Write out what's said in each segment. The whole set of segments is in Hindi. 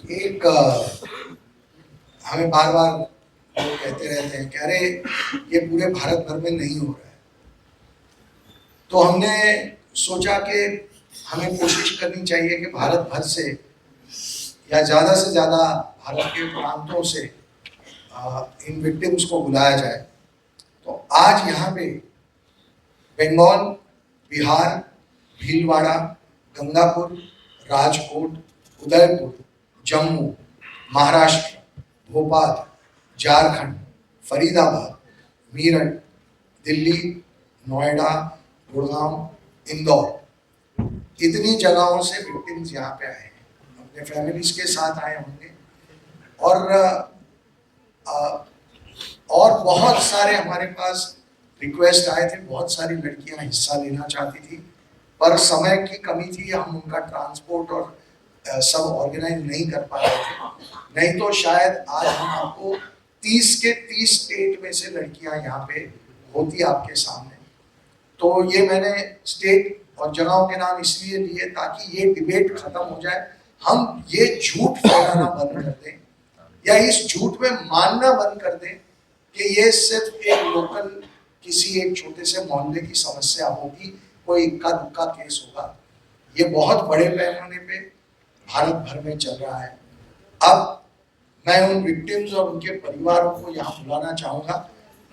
एक हमें बार बार लोग कहते रहते हैं कि अरे ये पूरे भारत भर में नहीं हो रहा है, तो हमने सोचा कि हमें कोशिश करनी चाहिए कि भारत भर से या ज़्यादा से ज़्यादा भारत के प्रांतों से इन विक्टिम्स को बुलाया जाए। तो आज यहाँ पे बंगाल, बिहार, भीलवाड़ा, गंगापुर, राजकोट, उदयपुर, जम्मू, महाराष्ट्र, भोपाल, झारखंड, फरीदाबाद, मीरठ, दिल्ली, नोएडा, गुड़गांव, इंदौर, इतनी जगहों से विक्टिम्स यहाँ पे आए हैं, अपने फैमिलीज के साथ आए होंगे। और बहुत सारे हमारे पास रिक्वेस्ट आए थे, बहुत सारी लड़कियां हिस्सा लेना चाहती थी, पर समय की कमी थी, हम उनका ट्रांसपोर्ट और सब ऑर्गेनाइज नहीं कर पा रहे थे। नहीं तो शायद आज हम आपको 30 के 30 स्टेट में से लड़कियां यहाँ पे होती आपके सामने। तो ये मैंने स्टेट और जगहों के नाम इसलिए लिए ताकि ये डिबेट खत्म हो जाए, हम ये झूठ फैलाना बंद कर दें या इस झूठ में मानना बंद कर दें कि ये सिर्फ एक लोकल किसी एक छोटे से मोहल्ले की समस्या होगी, कोई इक्का दुक्का केस होगा। ये बहुत बड़े पैमाने पे भारत भर में चल रहा है। अब मैं उन विक्टिम्स और उनके परिवारों को यहाँ बुलाना चाहूँगा।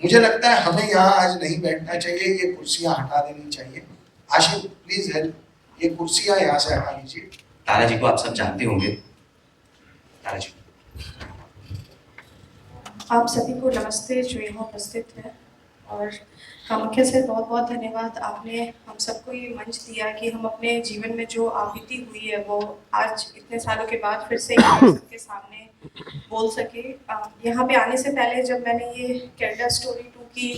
मुझे लगता है हमें यहाँ आज नहीं बैठना चाहिए, ये कुर्सियाँ हटा देनी चाहिए। आशिफ प्लीज हेल्प, ये कुर्सियाँ यहाँ से हटा लीजिए। तारा जी को आप सब जानते होंगे। तारा जी, आप सभी को नमस्ते जो यहाँ उपस्थित है, और मुख्य से बहुत बहुत धन्यवाद, आपने हम सबको ये मंच दिया कि हम अपने जीवन में जो आपत्ति हुई है वो आज इतने सालों के बाद फिर से सबके सामने बोल सके। यहाँ पे आने से पहले जब मैंने ये कैरेक्टर स्टोरी 2 की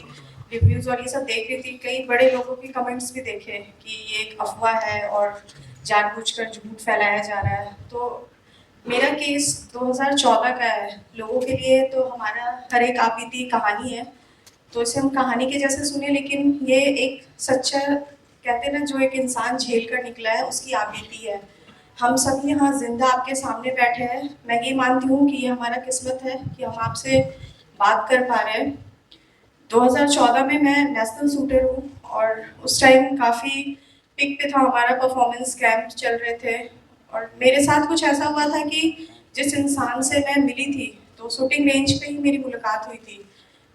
रिव्यूज़ और ये सब देख रही थी, कई बड़े लोगों के कमेंट्स भी देखे कि ये एक अफवाह है और जानबूझकर झूठ फैलाया जा रहा है। तो मेरा केस 2014 का है। लोगों के लिए तो हमारा हर एक आपबीती कहानी है, तो इसे हम कहानी के जैसे सुने, लेकिन ये एक सच्चा, कहते हैं ना, जो एक इंसान झेल कर निकला है उसकी आपबीती है। हम सब यहाँ जिंदा आपके सामने बैठे हैं। मैं ये मानती हूँ कि ये हमारा किस्मत है कि हम आपसे बात कर पा रहे हैं। 2014 में मैं नेशनल शूटर हूँ और उस टाइम काफ़ी पिक पे था हमारा, परफॉर्मेंस कैंप चल रहे थे और मेरे साथ कुछ ऐसा हुआ था कि जिस इंसान से मैं मिली थी तो शूटिंग रेंज पे ही मेरी मुलाकात हुई थी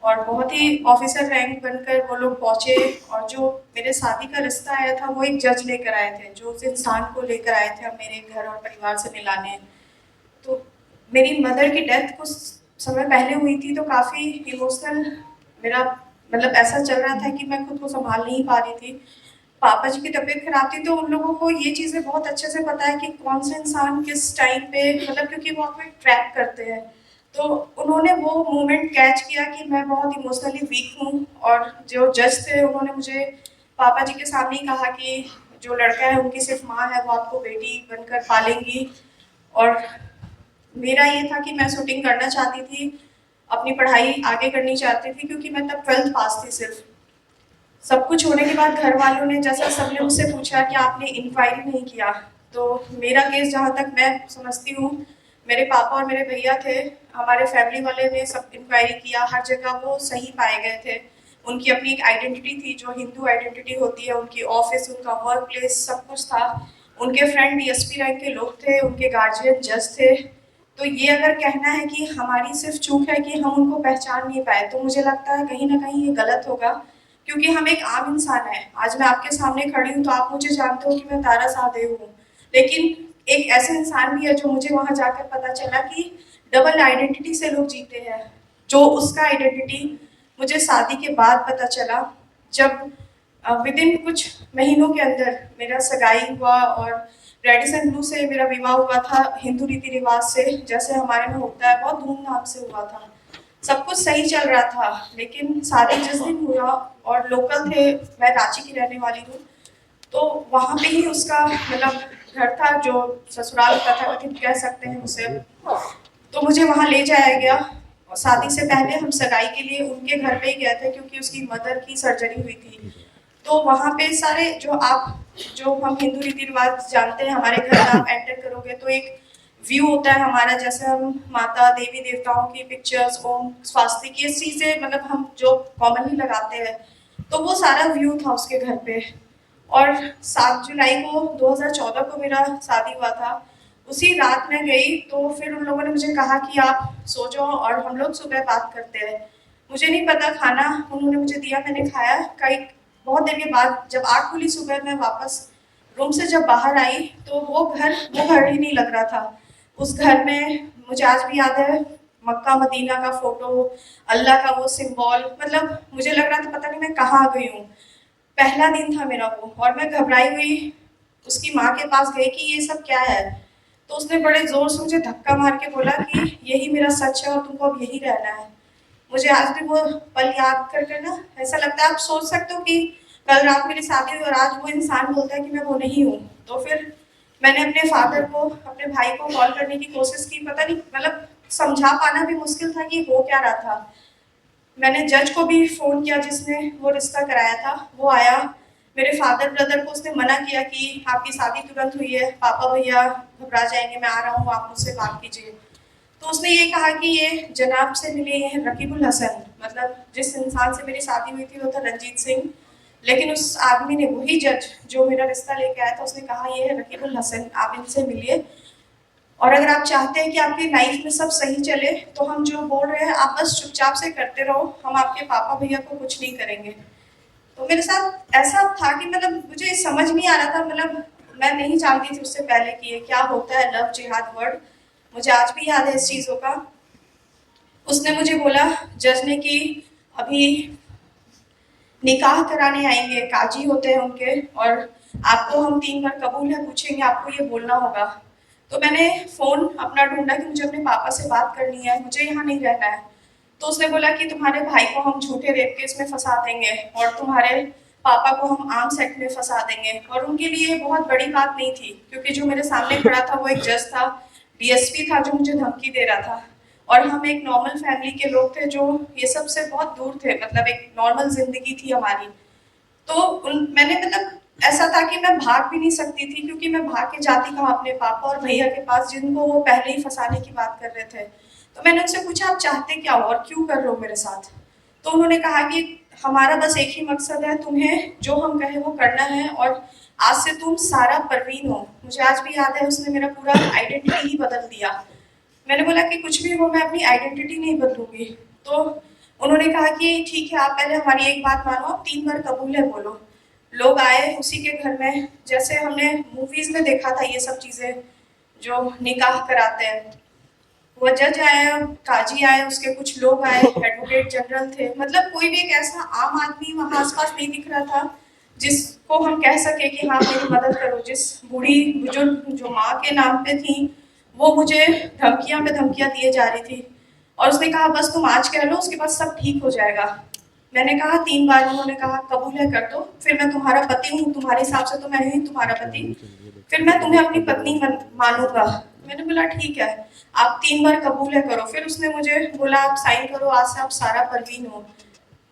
और बहुत ही ऑफिसर रैंक बनकर वो लोग पहुँचे, और जो मेरे शादी का रिश्ता आया था वो एक जज लेकर आए थे, जो उस इंसान को लेकर आए थे मेरे घर और परिवार से मिलाने। तो मेरी मदर की डेथ कुछ समय पहले हुई थी, तो काफ़ी इमोशनल मेरा मतलब ऐसा चल रहा था कि मैं खुद को संभाल नहीं पा रही थी। पापा जी की तबीयत खराब थी, तो उन लोगों को ये चीज़ें बहुत अच्छे से पता है कि कौन सा इंसान किस टाइम पे, मतलब क्योंकि वो आपको एक ट्रैप करते हैं, तो उन्होंने वो मोमेंट कैच किया कि मैं बहुत इमोशनली वीक हूँ। और जो जज थे उन्होंने मुझे पापा जी के सामने ही कहा कि जो लड़का है उनकी सिर्फ माँ है, वो आपको बेटी बनकर पालेंगी। और मेरा ये था कि मैं शूटिंग करना चाहती थी, अपनी पढ़ाई आगे करनी चाहती थी, क्योंकि मैं तब 12th पास थी सिर्फ। सब कुछ होने के बाद घर वालों ने, जैसा सबने मुझसे पूछा कि आपने इंक्वायरी नहीं किया, तो मेरा केस जहाँ तक मैं समझती हूँ, मेरे पापा और मेरे भैया थे, हमारे फैमिली वाले ने सब इंक्वायरी किया, हर जगह वो सही पाए गए थे। उनकी अपनी एक आइडेंटिटी थी जो हिंदू आइडेंटिटी होती है, उनकी ऑफिस, उनका वर्क प्लेस, सब कुछ था। उनके फ्रेंड डीएसपी रैंक के लोग थे, उनके गार्जियन जज थे। तो ये अगर कहना है कि हमारी सिर्फ चूक है कि हम उनको पहचान नहीं पाए, तो मुझे लगता है कहीं ना कहीं ये गलत होगा, क्योंकि हम एक आम इंसान है। आज मैं आपके सामने खड़ी हूँ तो आप मुझे जानते हो कि मैं तारा शाहदेव हूँ, लेकिन एक ऐसे इंसान भी है जो मुझे वहां जाकर पता चला कि डबल आइडेंटिटी से लोग जीते हैं। जो उसका आइडेंटिटी मुझे शादी के बाद पता चला, जब विद इन कुछ महीनों के अंदर मेरा सगाई हुआ और रेडिसन ब्लू से मेरा विवाह हुआ था, हिंदू रीति रिवाज से, जैसे हमारे में होता है, बहुत धूमधाम से हुआ था, सब कुछ सही चल रहा था। लेकिन शादी जिस दिन हुआ, और लोकल थे, मैं रांची की रहने वाली हूँ, तो वहाँ पे ही उसका मतलब घर था, जो ससुराल तथा कथित कह सकते हैं उसे। तो मुझे वहाँ ले जाया गया, और शादी से पहले हम सगाई के लिए उनके घर पे ही गए थे, क्योंकि उसकी मदर की सर्जरी हुई थी। तो वहाँ पे सारे जो हम हिंदू रीति रिवाज जानते हैं, हमारे घर आप एंटर करोगे तो एक व्यू होता है हमारा, जैसे हम माता देवी देवताओं की पिक्चर्स, ओम स्वास्तिक, ये चीज़ें मतलब हम जो कॉमनली लगाते हैं, तो वो सारा व्यू था उसके घर पे। और 7 जुलाई को 2014 को मेरा शादी हुआ था। उसी रात मैं गई तो फिर उन लोगों ने मुझे कहा कि आप सो जाओ और हम लोग सुबह बात करते हैं। मुझे नहीं पता, खाना उन्होंने मुझे दिया, मैंने खाया। कई बहुत देर के बाद जब 8 खुली सुबह, मैं वापस रूम से जब बाहर आई तो वो घर ही नहीं लग रहा था। उस घर में मुझे आज भी याद है, मक्का मदीना का फोटो, अल्लाह का वो सिंबल, मतलब मुझे लग रहा था पता नहीं मैं कहाँ आ गई हूँ। पहला दिन था मेरा वो, और मैं घबराई हुई उसकी माँ के पास गई कि ये सब क्या है। तो उसने बड़े जोर से मुझे धक्का मार के बोला कि यही मेरा सच है और तुमको अब यही रहना है। मुझे आज भी वो पल याद कर कर ना ऐसा लगता है, आप सोच सकते हो कि कल रात मेरी शादी हुई और आज वो इंसान बोलता है कि मैं वो नहीं हूँ। तो फिर मैंने अपने फादर को, अपने भाई को कॉल करने की कोशिश की, पता नहीं मतलब समझा पाना भी मुश्किल था कि हो क्या रहा था। मैंने जज को भी फ़ोन किया जिसने वो रिश्ता कराया था, वो आया। मेरे फादर ब्रदर को उसने मना किया कि आपकी शादी तुरंत हुई है, पापा भैया घबरा जाएंगे, मैं आ रहा हूँ, आप मुझसे बात कीजिए। तो उसने ये कहा कि ये जनाब से मिले, ये हैं रकीबुल हसन, मतलब जिस इंसान से मेरी शादी हुई थी वो था रंजीत सिंह। लेकिन उस आदमी ने, वही जज जो मेरा रिश्ता लेके आया था, उसने कहा ये है रकीबुल हसन, आप इनसे मिलिए। और अगर आप चाहते हैं कि आपकी लाइफ में सब सही चले तो हम जो बोल रहे हैं आप बस चुपचाप से करते रहो, हम आपके पापा भैया को कुछ नहीं करेंगे। तो मेरे साथ ऐसा था कि मतलब मुझे समझ नहीं आ रहा था, मतलब मैं नहीं जानती थी उससे पहले कि ये क्या होता है लव जिहाद वर्ड। मुझे आज भी याद है इस चीज़ों का। उसने मुझे बोला, जज ने, कि अभी निकाह कराने आएंगे, काजी होते हैं उनके, और आपको हम 3 बार कबूल है पूछेंगे, आपको ये बोलना होगा। तो मैंने फ़ोन अपना ढूंढा कि मुझे अपने पापा से बात करनी है, मुझे यहाँ नहीं रहना है। तो उसने बोला कि तुम्हारे भाई को हम झूठे रेप केस में फंसा देंगे और तुम्हारे पापा को हम आर्म्स एक्ट में फंसा देंगे। और उनके लिए ये बहुत बड़ी बात नहीं थी, क्योंकि जो मेरे सामने खड़ा था वो एक जज था, डीएसपी था, जो मुझे धमकी दे रहा था। और हम एक नॉर्मल फैमिली के लोग थे जो ये सब से बहुत दूर थे, मतलब एक नॉर्मल जिंदगी थी हमारी। तो मैंने मतलब ऐसा था कि मैं भाग भी नहीं सकती थी, क्योंकि मैं भाग के जाती कहाँ अपने पापा और भैया के पास, जिनको वो पहले ही फंसाने की बात कर रहे थे। तो मैंने उनसे पूछा, आप चाहते क्या हो और क्यों कर रहे हो मेरे साथ। तो उन्होंने कहा कि हमारा बस एक ही मकसद है, तुम्हें जो हम कहें वो करना है, और आज से तुम सारा परवीन हो। मुझे आज भी याद है, उसने मेरा पूरा आइडेंटिटी ही बदल दिया। मैंने बोला कि कुछ भी हो, मैं अपनी आइडेंटिटी नहीं बदलूंगी। तो उन्होंने कहा कि ठीक है, आप पहले हमारी एक बात मानो, आप 3 बार कबूल है बोलो। लोग आए उसी के घर में, जैसे हमने मूवीज में देखा था ये सब चीजें, जो निकाह कराते हैं। वो जज आया, काजी आए, उसके कुछ लोग आए, एडवोकेट जनरल थे, मतलब कोई भी एक ऐसा आम आदमी वहाँ आसपास नहीं दिख रहा था जिसको हम कह सके कि हाँ मेरी मदद करो। जिस बूढ़ी बुजुर्ग जो माँ के नाम पे थी, वो मुझे धमकियां पे धमकियां दिए जा रही थी। और उसने कहा बस तुम आज कह लो, उसके बाद सब ठीक हो जाएगा। मैंने कहा 3 बार, उन्होंने कहा कबूल है कर दो, फिर मैं तुम्हारा पति हूँ, तुम्हारे हिसाब से तो मैं ही तुम्हारा पति, फिर मैं तुम्हें अपनी पत्नी मानूंगा। मैंने बोला ठीक है, आप 3 बार कबूल है करो। फिर उसने मुझे बोला आप साइन करो, आज से आप सारा परवीन हो।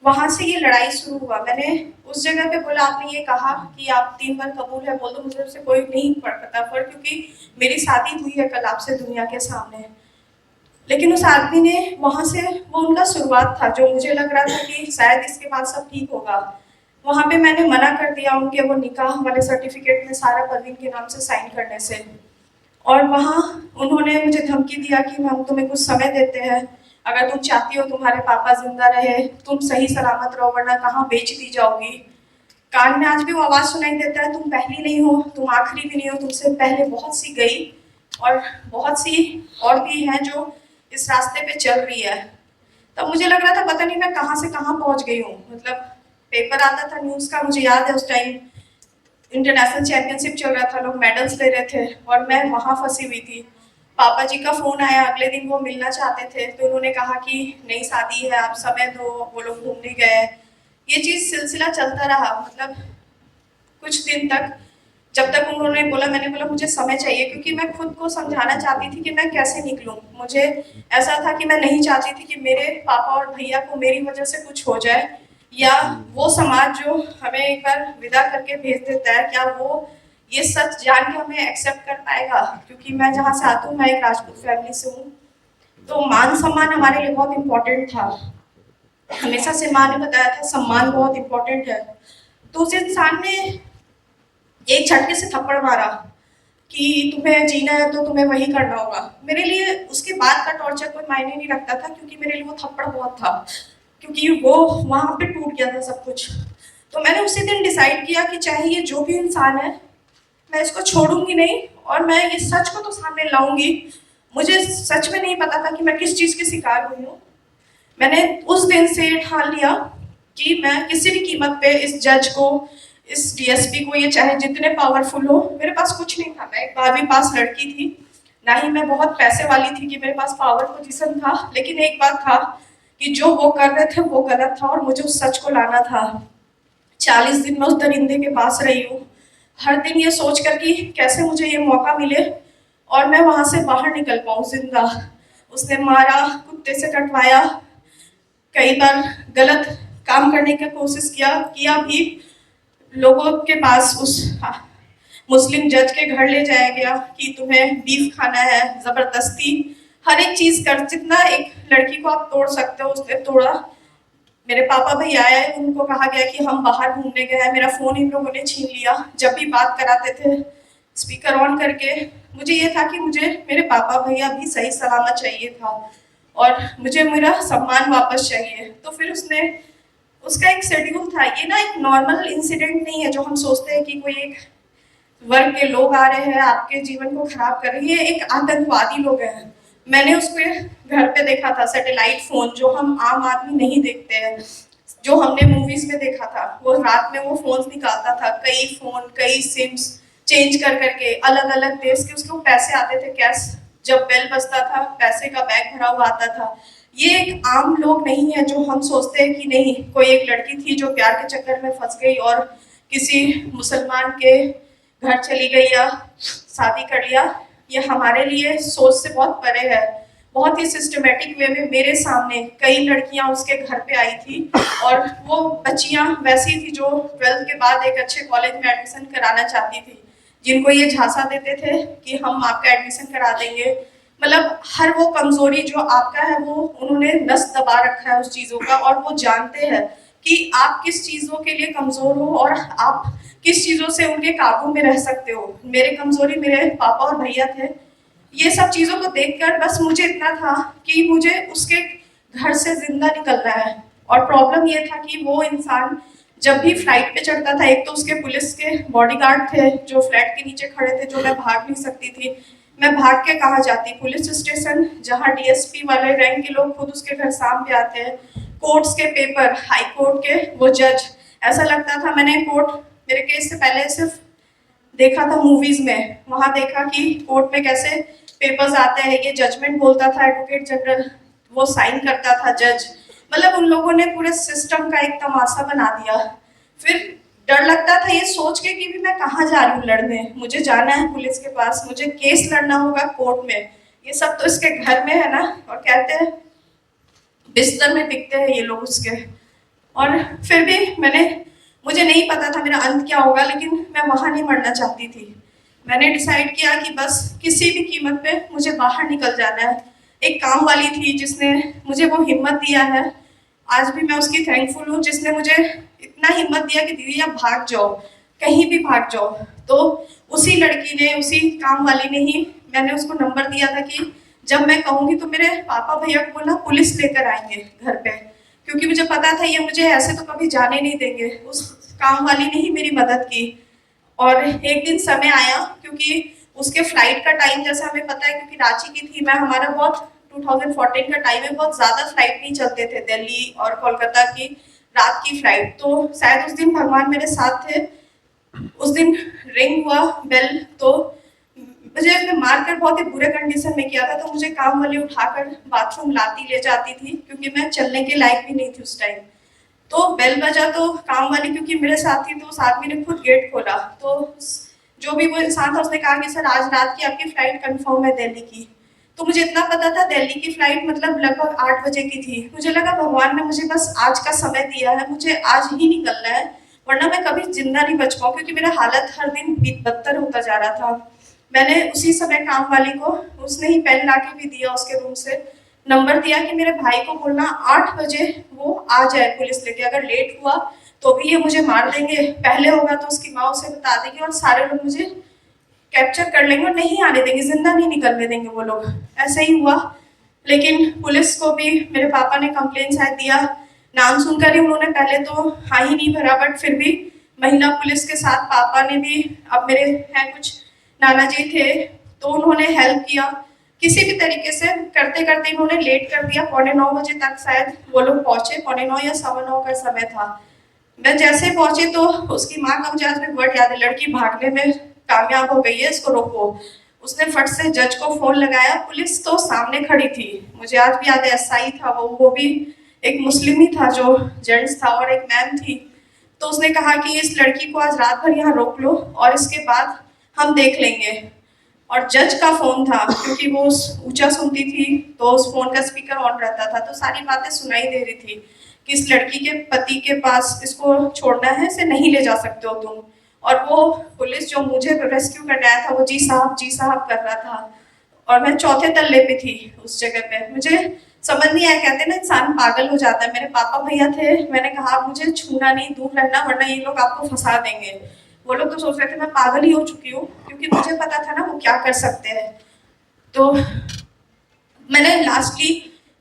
वहां से ये लड़ाई शुरू हुआ। मैंने उस जगह पे बोला, आपने ये कहा कि आप 3 बार कबूल है बोल दो, मुझे उससे कोई नहीं पता फर्क, क्योंकि मेरी शादी हुई है कल आपसे दुनिया के सामने। लेकिन उस आदमी ने वहां से, वो उनका शुरुआत था, जो मुझे लग रहा था कि शायद इसके बाद सब ठीक होगा। वहां पे मैंने मना कर दिया उनके वो निकाह वाले सर्टिफिकेट में सारा परवीन के नाम से साइन करने से। और वहाँ उन्होंने मुझे धमकी दिया कि हम तुम्हें कुछ समय देते हैं, अगर तुम चाहती हो तुम्हारे पापा जिंदा रहे, तुम सही सलामत रहो, वरना कहाँ बेच दी जाओगी। कान में आज भी वो आवाज़ सुनाई देता है, तुम पहली नहीं हो, तुम आखिरी भी नहीं हो, तुमसे पहले बहुत सी गई और बहुत सी और भी हैं जो इस रास्ते पे चल रही है। तब मुझे लग रहा था पता नहीं मैं कहाँ से कहाँ पहुँच गई हूँ। मतलब पेपर आता था न्यूज़ का, मुझे याद है उस टाइम इंटरनेशनल चैंपियनशिप चल रहा था, लोग मेडल्स ले रहे थे और मैं वहाँ फंसी हुई थी। पापा जी का फ़ोन आया अगले दिन, वो मिलना चाहते थे, तो उन्होंने कहा कि नई शादी है, आप समय दो, वो लोग घूमने गए। ये चीज़ सिलसिला चलता रहा, मतलब कुछ दिन तक, जब तक उन्होंने बोला, मैंने बोला मुझे समय चाहिए, क्योंकि मैं खुद को समझाना चाहती थी कि मैं कैसे निकलूं। मुझे ऐसा था कि मैं नहीं चाहती थी कि मेरे पापा और भैया को मेरी वजह से कुछ हो जाए, या वो समाज जो हमें एक बार विदा करके भेज देता है, क्या वो ये सच जान के हमें एक्सेप्ट कर पाएगा, क्योंकि मैं जहाँ से आती हूँ, मैं एक राजपूत फैमिली से हूँ, तो मान सम्मान हमारे लिए बहुत इम्पोर्टेंट था। हमेशा से माँ ने बताया था सम्मान बहुत इम्पोर्टेंट है। तो उस इंसान ने एक झटके से थप्पड़ मारा कि तुम्हें जीना है तो तुम्हें वही करना होगा। मेरे लिए उसके बाद का टॉर्चर कोई मायने नहीं रखता था, क्योंकि मेरे लिए वो थप्पड़ बहुत था, क्योंकि वो वहाँ पे टूट गया था सब कुछ। तो मैंने उसी दिन डिसाइड किया कि चाहे ये जो भी इंसान है, मैं इसको छोड़ूंगी नहीं, और मैं ये सच को तो सामने लाऊंगी। मुझे सच में नहीं पता था कि मैं किस चीज़ की शिकार हुई हूँ। मैंने उस दिन से ये ठान लिया कि मैं किसी भी कीमत पे इस जज को, इस डीएसपी को, ये चाहे जितने पावरफुल हो, मेरे पास कुछ नहीं था। मैं एक 12वीं पास लड़की थी, ना ही मैं बहुत पैसे वाली थी कि मेरे पास पावर पोजीशन था, लेकिन एक बात था कि जो वो कर रहे थे वो गलत था और मुझे उस सच को लाना था। 40 दिन मैं उस दरिंदे के पास रही हूँ, हर दिन ये सोच कर कि कैसे मुझे ये मौका मिले और मैं वहां से बाहर निकल पाऊँ जिंदा। उसने मारा, कुत्ते से कटवाया, कई बार गलत काम करने की कोशिश किया भी। लोगों के पास उस मुस्लिम जज के घर ले जाया गया कि तुम्हें बीफ खाना है, जबरदस्ती हर एक चीज कर, जितना एक लड़की को आप तोड़ सकते हो उसने तोड़ा। मेरे पापा भैया आए, उनको कहा गया कि हम बाहर घूमने गए हैं, मेरा फोन इन लोगों ने छीन लिया। जब भी बात कराते थे स्पीकर ऑन करके, मुझे ये था कि मुझे मेरे पापा भैया भी सही सलामत चाहिए था और मुझे मेरा सम्मान वापस चाहिए। तो फिर उसका एक शेड्यूल था। ये ना एक नॉर्मल इंसिडेंट नहीं है जो हम सोचते हैं कि कोई एक वर्ग के लोग आ रहे हैं आपके जीवन को खराब कर रहे हैं। ये एक आतंकवादी लोग हैं। मैंने उसके घर पे देखा था सैटेलाइट फोन, जो हम आम आदमी नहीं देखते हैं, जो हमने मूवीज में देखा था। वो रात में वो फोन निकालता था, कई फोन, कई सिम्स चेंज कर करके, अलग अलग देश के उसको पैसे आते थे कैश। जब बेल बजता था, पैसे का बैग भरा हुआ आता था। ये एक आम लोग नहीं है जो हम सोचते हैं कि नहीं, कोई एक लड़की थी जो प्यार के चक्कर में फंस गई और किसी मुसलमान के घर चली गई या शादी कर लिया। ये हमारे लिए सोच से बहुत परे है। बहुत ही सिस्टमेटिक वे में मेरे सामने कई लड़कियां उसके घर पे आई थी, और वो बच्चियां वैसी थी जो 12th के बाद एक अच्छे कॉलेज में एडमिशन कराना चाहती थी, जिनको ये झांसा देते थे कि हम आपका एडमिशन करा देंगे। मतलब हर वो कमजोरी जो आपका है वो उन्होंने नस दबा रखा है उस चीजों का, और वो जानते हैं कि आप किस चीजों के लिए कमजोर हो और आप किस चीजों से उनके काबू में रह सकते हो। मेरे कमजोरी मेरे पापा और भैया थे। ये सब चीजों को देखकर बस मुझे इतना था कि मुझे उसके घर से जिंदा निकलना है। और प्रॉब्लम ये था कि वो इंसान जब भी फ्लाइट पे चढ़ता था, एक तो उसके पुलिस के बॉडीगार्ड थे जो फ्लैट के नीचे खड़े थे, जो मैं भाग नहीं सकती थी। मैं भाग के कहाँ जाती? पुलिस स्टेशन, जहाँ डीएसपी वाले रैंक के लोग खुद उसके घर सामने आते हैं। कोर्ट्स के पेपर, हाई कोर्ट के वो जज, ऐसा लगता था मैंने कोर्ट मेरे केस से पहले सिर्फ देखा था मूवीज में। वहां देखा कि कोर्ट में कैसे पेपर्स आते हैं, ये जजमेंट बोलता था एडवोकेट जनरल, वो साइन करता था जज। मतलब उन लोगों ने पूरे सिस्टम का एक तमाशा बना दिया। फिर डर लगता था ये सोच के कि भी मैं कहाँ जा रही हूँ लड़ने, मुझे जाना है पुलिस के पास, मुझे केस लड़ना होगा कोर्ट में। ये सब तो इसके घर में है ना, और कहते हैं बिस्तर में दिखते हैं ये लोग उसके। और फिर भी मुझे नहीं पता था मेरा अंत क्या होगा, लेकिन मैं वहां नहीं मरना चाहती थी। मैंने डिसाइड किया कि बस किसी भी कीमत पे मुझे बाहर निकल जाना है। एक काम वाली थी जिसने मुझे वो हिम्मत दिया है, आज भी मैं उसकी थैंकफुल हूँ, जिसने मुझे इतना हिम्मत दिया कि दीदी आप भाग जाओ, कहीं भी भाग जाओ। तो उसी लड़की ने, उसी काम वाली ने ही, मैंने उसको नंबर दिया था कि जब मैं कहूँगी तो मेरे पापा भैया को बोलना पुलिस लेकर आएंगे घर पे, क्योंकि मुझे पता था ये मुझे ऐसे तो कभी जाने नहीं देंगे। उस काम वाली ने ही मेरी मदद की। और एक दिन समय आया, क्योंकि उसके फ्लाइट का टाइम जैसा हमें पता है, क्योंकि रांची की थी मैं, हमारा बहुत 2014 का टाइम है, बहुत ज़्यादा फ्लाइट नहीं चलते थे दिल्ली और कोलकाता की रात की फ्लाइट। तो शायद उस दिन भगवान मेरे साथ थे। उस दिन रिंग हुआ बेल, तो मुझे उसने मारकर बहुत ही बुरे कंडीशन में किया था, तो मुझे काम वाली उठाकर बाथरूम लाती ले जाती थी, क्योंकि मैं चलने के लायक भी नहीं थी उस टाइम। तो बेल बजा तो काम वाली, क्योंकि मेरे साथ थी, तो उस आदमी ने खुद गेट खोला। तो जो भी वो इंसान था उसने कहा कि सर आज रात की आपकी फ्लाइट कंफर्म है दिल्ली की। तो मुझे इतना पता था दिल्ली की फ्लाइट मतलब लगभग 8 बजे की थी। मुझे लगा भगवान ने मुझे बस आज का समय दिया है, मुझे आज ही निकलना है। वरना मैं कभी जिंदा नहीं बच पाऊँ, क्योंकि मेरा हालत हर दिन बदतर होता जा रहा था। मैंने उसी समय काम वाली को, उसने ही पेन ला के भी दिया उसके रूम से, नंबर दिया कि मेरे भाई को बोलना 8 बजे वो आ जाए पुलिस लेके, अगर लेट हुआ तो भी ये मुझे मार देंगे, पहले होगा तो उसकी माँ उसे बता देगी और सारे लोग मुझे कैप्चर कर लेंगे और नहीं आने देंगे, जिंदा नहीं निकलने देंगे वो लोग। ऐसा ही हुआ, लेकिन पुलिस को भी मेरे पापा ने कंप्लेन शायद दिया, नाम सुनकर ही उन्होंने पहले तो हाँ ही नहीं भरा, बट फिर भी महिला पुलिस के साथ पापा ने भी, अब मेरे हैं कुछ नाना जी थे तो उन्होंने हेल्प किया, किसी भी तरीके से करते करते इन्होंने लेट कर दिया। 8:45 बजे तक शायद वो लोग पहुंचे, 8:45 या 9:15 का समय था। मैं जैसे पहुंचे तो उसकी माँ का मुझे आज भी वर्ड याद है, लड़की भागने में कामयाब हो गई है, इसको रोको। उसने फट से जज को फोन लगाया, पुलिस तो सामने खड़ी थी, मुझे आज भी याद है, एसआई था वो भी एक मुस्लिम ही था जो जेंट्स था, और एक मैम थी। तो उसने कहा कि इस लड़की को आज रात भर यहाँ रोक लो और इसके बाद हम देख लेंगे। और जज का फोन था, क्योंकि वो ऊंचा सुनती थी तो उस फोन का स्पीकर ऑन रहता था, तो सारी बातें सुनाई दे रही थी कि इस लड़की के पति के पास इसको छोड़ना है, इसे नहीं ले जा सकते हो तुम। और वो पुलिस जो मुझे रेस्क्यू करने आया था वो जी साहब कर रहा था, और मैं चौथे तल्ले पे थी उस जगह पे। मुझे समझ नहीं आया, कहते ना इंसान पागल हो जाता है। मेरे पापा भैया थे, मैंने कहा मुझे छूना नहीं, दूर रहना, वरना ये लोग आपको फंसा देंगे। वो लोग तो सोच रहे थे मैं पागल ही हो चुकी हूँ, क्योंकि मुझे पता था ना वो क्या कर सकते हैं। तो मैंने लास्टली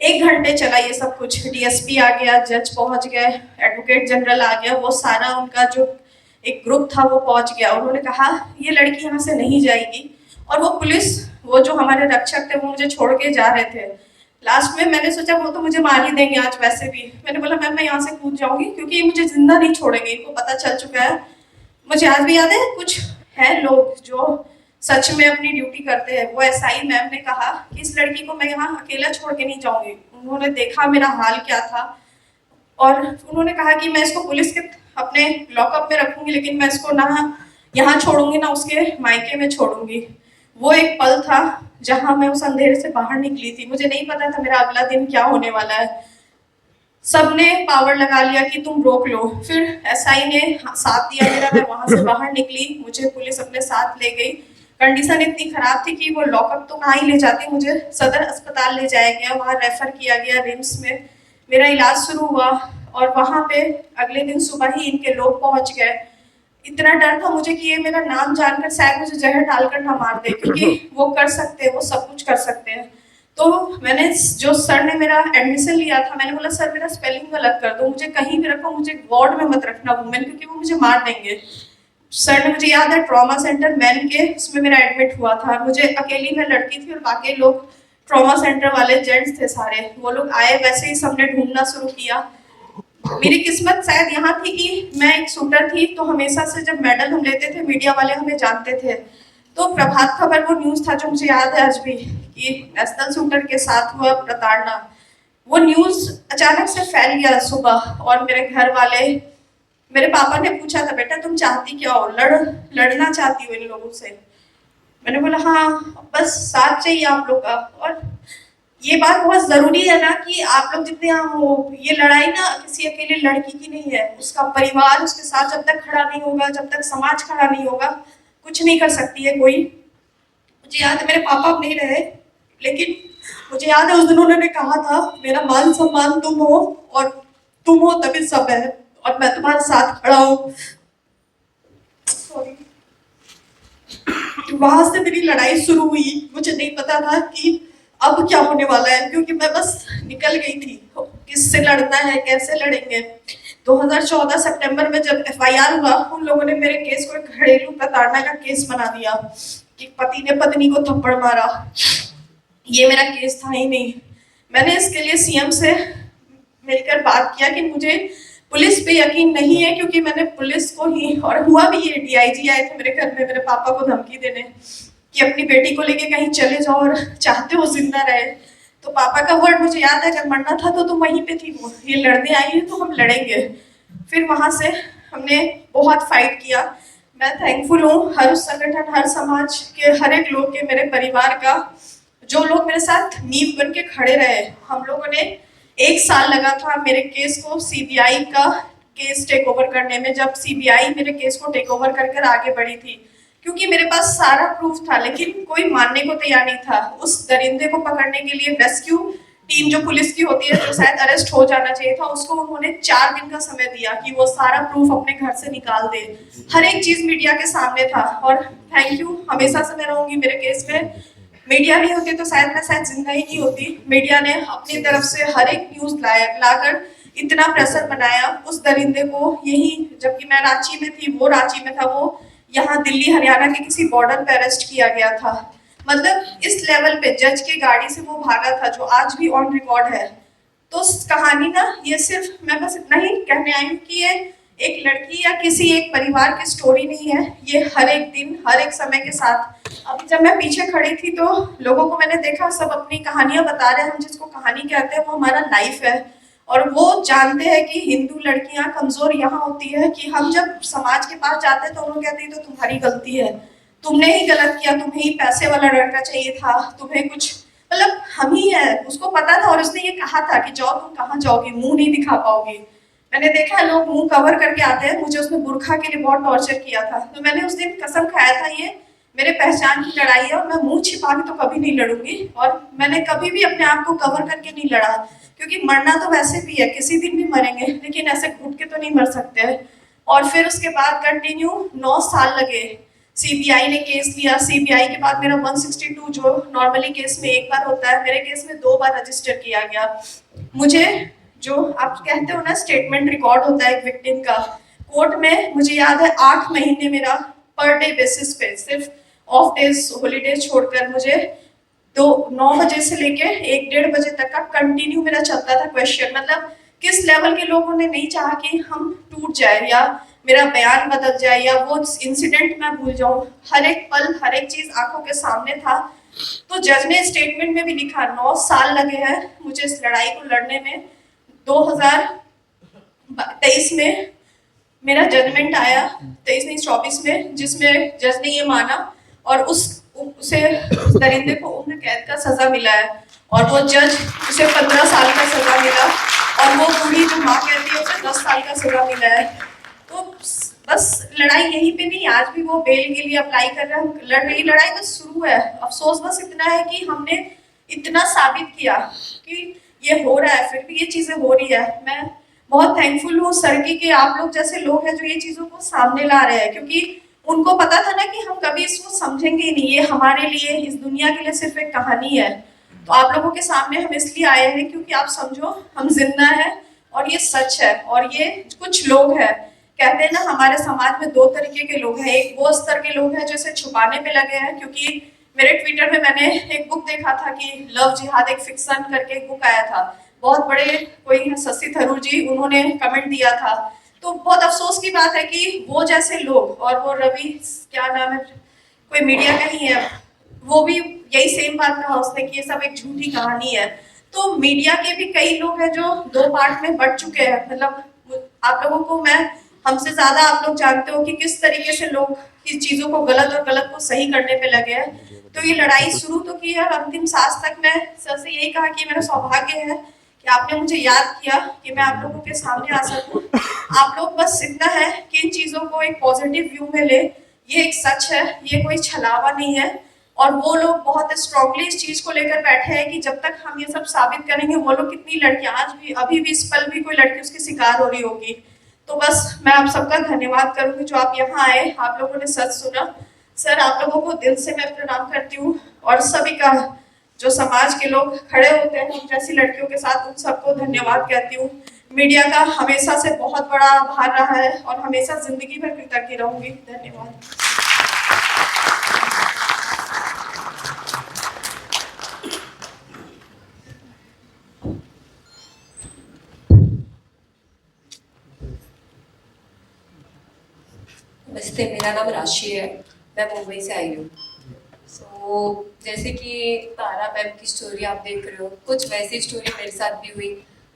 1 घंटे चला ये सब कुछ, डीएसपी आ गया, जज पहुंच गए, एडवोकेट जनरल आ गया, वो सारा उनका जो एक ग्रुप था वो पहुंच गया। उन्होंने कहा ये लड़की यहाँ से नहीं जाएगी, और वो पुलिस, वो जो हमारे रक्षक थे वो मुझे छोड़ के जा रहे थे। लास्ट में मैंने सोचा वो तो मुझे मार ही देंगे आज वैसे भी, मैंने बोला मैम मैं यहाँ से कूद जाऊंगी, क्योंकि ये मुझे जिंदा नहीं छोड़ेंगे, इनको पता चल चुका है। मुझे आज भी याद है, कुछ है लोग जो सच में अपनी ड्यूटी करते हैं। वो एसआई मैम ने कहा कि इस लड़की को मैं यहाँ अकेला छोड़ के नहीं जाऊंगी। उन्होंने देखा मेरा हाल क्या था, और उन्होंने कहा कि मैं इसको पुलिस के अपने लॉकअप में रखूंगी, लेकिन मैं इसको ना यहाँ छोड़ूंगी ना उसके मायके में छोड़ूंगी। वो एक पल था जहां मैं उस अंधेरे से बाहर निकली थी। मुझे नहीं पता था मेरा अगला दिन क्या होने वाला है। सबने पावर लगा लिया कि तुम रोक लो, फिर एसआई ने साथ दिया मेरा, मैं वहां से बाहर निकली, मुझे पुलिस अपने साथ ले गई। कंडीशन इतनी खराब थी कि वो लॉकअप तो कहाँ ही ले जाती, मुझे सदर अस्पताल ले जाया गया, वहां रेफर किया गया रिम्स में, मेरा इलाज शुरू हुआ। और वहां पे अगले दिन सुबह ही इनके लोग पहुंच गए। इतना डर था मुझे कि ये मेरा नाम जानकर शायद मुझे जहर डालकर ना मार दे, क्योंकि वो कर सकते हैं, वो सब कुछ कर सकते हैं। तो मैंने, जो सर ने मेरा एडमिशन लिया था, मैंने बोला सर मेरा स्पेलिंग गलत कर दो, मुझे कहीं भी रखो, मुझे वार्ड में मत रखना वुमेन, क्योंकि वो मुझे मार देंगे। सर ने, मुझे याद है, ट्रॉमा सेंटर मैन के उसमें मेरा एडमिट हुआ था। मुझे अकेली मैं लड़की थी और बाकी लोग ट्रॉमा सेंटर वाले जेंट्स थे सारे। वो लोग आए, वैसे ही सबने ढूंढना शुरू किया। मेरी किस्मत शायद यहाँ थी कि मैं एक शूटर थी, तो हमेशा से जब मेडल हम लेते थे मीडिया वाले हमें जानते थे। तो प्रभात खबर वो न्यूज था जो मुझे याद है आज भी, कि नेशनल शूटर के साथ हुआ प्रताड़ना। वो न्यूज अचानक से फैल गया सुबह, और मेरे घर वाले, मेरे पापा ने पूछा था बेटा तुम चाहती क्या हो, लड़ना चाहती हो इन लोगों से? मैंने बोला हाँ, बस साथ चाहिए आप लोग का। और ये बात बहुत जरूरी है ना कि आप लोग जितने यहाँ हो, ये लड़ाई ना किसी अकेले लड़की की नहीं है, उसका परिवार उसके साथ जब तक खड़ा नहीं होगा, जब तक समाज खड़ा नहीं होगा, कुछ नहीं कर सकती है कोई। मुझे याद है मेरे पापा अब नहीं रहे, लेकिन मुझे याद है उस दिन उन्होंने कहा था मेरा मान सम्मान तुम हो, और तुम हो तभी सब है, और मैं तुम्हारे साथ खड़ा हूँ। सॉरी। वहां से मेरी लड़ाई शुरू हुई। मुझे नहीं पता था कि अब क्या होने वाला है, क्योंकि मैं बस निकल गई थी, किससे लड़ना है, कैसे लड़ेंगे। 2014 सितंबर में जब एफआईआर हुआ, उन लोगों ने मेरे केस को एक घरेलू प्रताड़ना का केस बना दिया कि पति ने पत्नी को थप्पड़ मारा। ये मेरा केस था ही नहीं। मैंने इसके लिए सीएम से मिलकर बात किया कि मुझे पुलिस पे यकीन नहीं है, क्योंकि मैंने पुलिस को ही, और हुआ भी ये, डीआईजी आए थे मेरे घर में मेरे पापा को धमकी देने कि अपनी बेटी को लेके कहीं चले जाओ और चाहते हो जिंदा रहे। तो पापा का वर्ड मुझे याद है, अगर मरना था तो तुम वहीं पे थी, वो ये लड़ने आई है तो हम लड़ेंगे। फिर वहां से हमने बहुत फाइट किया। मैं थैंकफुल हूँ हर उस संगठन, हर समाज के हर एक लोग के, मेरे परिवार का, जो लोग मेरे साथ नींव बन के खड़े रहे। हम लोगों ने 1 साल लगा था मेरे केस को सीबीआई का केस टेक ओवर करने में, जब सीबीआई मेरे केस को टेक ओवर कर आगे बढ़ी थी, क्योंकि मेरे पास सारा प्रूफ था, लेकिन कोई मानने को तैयार नहीं था। उस दरिंदे को पकड़ने के लिए रेस्क्यू टीम जो पुलिस की होती है, जो शायद अरेस्ट हो जाना चाहिए था, उसको उन्होंने 4 दिन का समय दिया कि वो सारा प्रूफ अपने घर से निकाल दे। हर एक चीज मीडिया के सामने था, और थैंक यू, हमेशा से मैं रहूंगी मेरे केस में। मीडिया नहीं होती तो शायद मैं जिंदा ही नहीं होती। मीडिया ने अपनी तरफ से हर एक न्यूज लाकर इतना प्रेशर बनाया उस दरिंदे को। यही जबकि मैं रांची में थी, वो रांची में था, वो यहाँ दिल्ली हरियाणा के किसी बॉर्डर पे अरेस्ट किया गया था। मतलब इस लेवल पे जज के गाड़ी से वो भागा था, जो आज भी ऑन रिकॉर्ड है। तो कहानी ना, ये सिर्फ मैं बस इतना ही कहने आई हूँ कि ये एक लड़की या किसी एक परिवार की स्टोरी नहीं है, ये हर एक दिन हर एक समय के साथ। अभी जब मैं पीछे खड़ी थी तो लोगों को मैंने देखा, सब अपनी कहानियां बता रहे हैं। हम जिसको कहानी कहते हैं वो हमारा लाइफ है, और वो जानते हैं कि हिंदू लड़कियां कमजोर यहाँ होती है कि हम जब समाज के पास जाते हैं तो उन्होंने कहते हैं तो तुम्हारी गलती है, तुमने ही गलत किया, तुम्हें ही पैसे वाला लड़का चाहिए था, तुम्हें कुछ, मतलब हम ही है। उसको पता था, और उसने ये कहा था कि जाओ, तुम कहाँ जाओगी, मुंह नहीं दिखा पाओगी। मैंने देखा है लोग मुंह कवर करके आते हैं, मुझे उसने बुरखा के लिए बहुत टॉर्चर किया था। तो मैंने उस दिन कसम खाया था, ये मेरे पहचान की लड़ाई है और मैं मुंह छिपा के तो कभी नहीं लड़ूंगी। और मैंने कभी भी अपने आप को कवर करके नहीं लड़ा, क्योंकि मरना तो वैसे भी है, किसी दिन भी मरेंगे, लेकिन ऐसे घुट के तो नहीं मर सकते। और फिर उसके बाद कंटिन्यू 9 साल लगे। सीबीआई ने केस लिया, सीबीआई के बाद मेरा 162 जो नॉर्मली केस में एक बार होता है, मेरे केस में 2 बार रजिस्टर किया गया। मुझे जो आप कहते हो ना स्टेटमेंट रिकॉर्ड होता है एक विक्टिम का, कोर्ट में मुझे याद है 8 महीने मेरा पर डे बेसिस पे, सिर्फ ऑफ डेज हॉलीडेज छोड़कर, मुझे 9 बजे से लेके 1-1:30 बजे तक का कंटिन्यू मेरा चलता था क्वेश्चन। मतलब किस लेवल के लोगों ने नहीं चाहा कि हम टूट जाए या मेरा बयान बदल जाए या वो इंसिडेंट मैं भूल जाऊं। हर एक पल हर एक चीज आंखों के सामने था। तो जज ने स्टेटमेंट में भी लिखा 9 साल लगे हैं मुझे इस लड़ाई को लड़ने में। 2023 में मेरा जजमेंट आया, 23 नहीं 24 में, जिसमें जज ने ये माना और उस दरिंदे को उम्र कैद का सजा मिला है, और वो जज उसे 15 साल का सजा मिला, और वो बूढ़ी जो माँ कहती है उसे 10 साल का सजा मिला है। तो बस लड़ाई यहीं पे नहीं, आज भी वो बेल के लिए अप्लाई कर रहे हैं, लड़ रही। लड़ाई बस शुरू है। अफसोस बस इतना है कि हमने इतना साबित किया कि ये हो रहा है, फिर भी ये चीजें हो रही है। मैं बहुत थैंकफुल हूँ सर की कि आप लोग जैसे लोग हैं जो ये चीजों को सामने ला रहे हैं, क्योंकि उनको पता था ना कि हम कभी इसको समझेंगे ही नहीं, ये हमारे लिए, इस दुनिया के लिए सिर्फ एक कहानी है। तो आप लोगों के सामने हम इसलिए आए हैं क्योंकि आप समझो हम जिंदा हैं और ये सच है। और ये कुछ लोग हैं, कहते हैं ना हमारे समाज में 2 तरीके के लोग हैं। एक वो स्तर के लोग हैं जो इसे छुपाने पे लगे हैं, क्योंकि मेरे ट्विटर में मैंने एक बुक देखा था कि लव जिहाद एक फिक्शन करके एक बुक आया था, बहुत बड़े कोई है शशि थरूर जी, उन्होंने कमेंट दिया था। तो बहुत अफसोस की बात है कि वो जैसे लोग, और वो रवि क्या नाम है, कोई मीडिया का ही है, वो भी यही सेम बात कहा उसने कि ये सब एक झूठी कहानी है। तो मीडिया के भी कई लोग हैं जो 2 पार्ट में बट चुके हैं। मतलब आप लोगों को, मैं हमसे ज्यादा आप लोग जानते हो कि किस तरीके से लोग इस चीजों को गलत और गलत को सही करने पे लगे हैं। तो ये लड़ाई शुरू तो की है, अंतिम सांस तक मैं सर से यही कहा कि मेरा सौभाग्य है कि आपने मुझे याद किया कि मैं आप लोगों के सामने आ सकूं। आप लोग बस इतना है कि इन चीजों को एक पॉजिटिव व्यू में ले, ये एक सच है, ये कोई छलावा नहीं है। और वो लोग बहुत स्ट्रांगली इस चीज को लेकर बैठे हैं कि जब तक हम ये सब साबित करेंगे, वो लोग, कितनी लड़कियां आज भी, अभी भी इस पल भी कोई लड़की उसकी शिकार हो रही होगी। तो बस मैं आप सबका धन्यवाद करूंगी जो आप यहाँ आए, आप लोगों ने सच सुना। सर आप लोगों को दिल से मैं प्रणाम करती हूँ, और सभी का जो समाज के लोग खड़े होते हैं हम जैसी लड़कियों के साथ, उन सबको धन्यवाद कहती हूँ। मीडिया का हमेशा से बहुत बड़ा आभार रहा है और हमेशा जिंदगी भर कृतज्ञ रहूंगी। धन्यवाद। नमस्ते, मेरा नाम राशि है, मैं मुंबई से आई हूँ। जैसे कि तारा मैम की स्टोरी आप देख रहे हो, कुछ वैसी स्टोरी मेरे साथ भी हुई।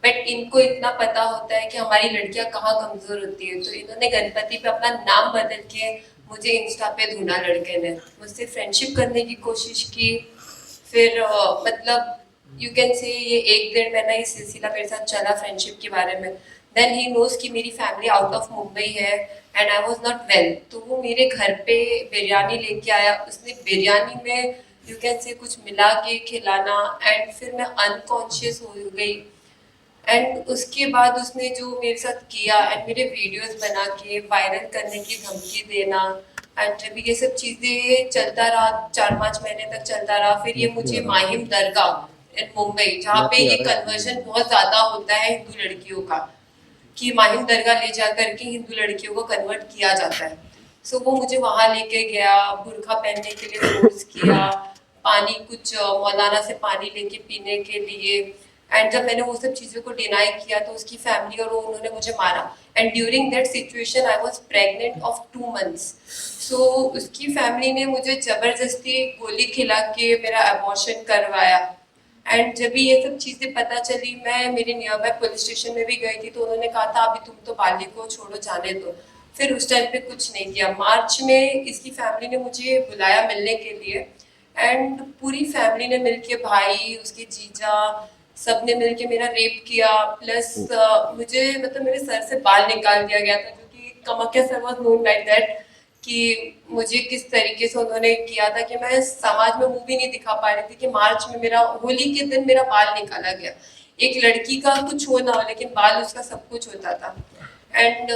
बट इनको इतना पता होता है कि हमारी लड़कियां कहाँ कमजोर होती है, तो इन्होंने गणपति पे अपना नाम बदल के मुझे इंस्टा पे ढूंढा। लड़के ने मुझसे फ्रेंडशिप करने की कोशिश की। फिर मतलब यू कैन से ये 1-1.5 महीना ये सिलसिला मेरे साथ चला फ्रेंडशिप के बारे में। देन ही नोज कि मेरी फैमिली आउट ऑफ मुंबई है and I was not well, तो वो मेरे घर पे बिरयानी लेके आया। उसने बिरयानी में यू कैन से कुछ मिला के खिलाना एंड फिर मैं अनकॉन्शियस हो गई। एंड उसके बाद उसने जो मेरे साथ किया एंड मेरे वीडियोस बना के वायरल करने की धमकी देना एंड जब ये सब चीज़ें चलता रहा 4-5 महीने तक चलता रहा, फिर ये मुझे माहिम दरगाह इन मुंबई, जहाँ पे ये कन्वर्जन बहुत ज़्यादा होता है हिंदू लड़कियों का, कि माहिम दरगाह ले जा करके हिंदू लड़कियों को कन्वर्ट किया जाता है। सो वो मुझे वहाँ लेके गया, बुर्का पहनने के लिए फोर्स किया, पानी कुछ मौलाना से पानी लेके पीने के लिए। एंड जब मैंने वो सब चीज़ों को डिनाई किया तो उसकी फैमिली और वो उन्होंने मुझे मारा। And during that situation I was pregnant of 2 months। सो उसकी फैमिली ने मुझे ज़बरदस्ती गोली खिला के मेरा अबॉर्शन करवाया। एंड जब भी ये सब चीज़ें पता चली, मैं मेरे नियर बाय पुलिस स्टेशन में भी गई थी, तो उन्होंने कहा था अभी तुम तो बालिक को छोड़ो, जाने दो। फिर उस टाइम पे कुछ नहीं किया। मार्च में इसकी फैमिली ने मुझे बुलाया मिलने के लिए एंड पूरी फैमिली ने मिलके, भाई, उसके जीजा, सब ने मिलके मेरा रेप किया। प्लस मुझे मतलब मेरे सर से बाल निकाल दिया गया था, जो कि Kamakhya sir was known like that, कि मुझे किस तरीके से उन्होंने किया था कि मैं समाज में मुंह भी नहीं दिखा पा रही थी। कि मार्च में मेरा होली के दिन मेरा बाल निकाला गया। एक लड़की का कुछ हो ना हो लेकिन बाल उसका सब कुछ होता था। एंड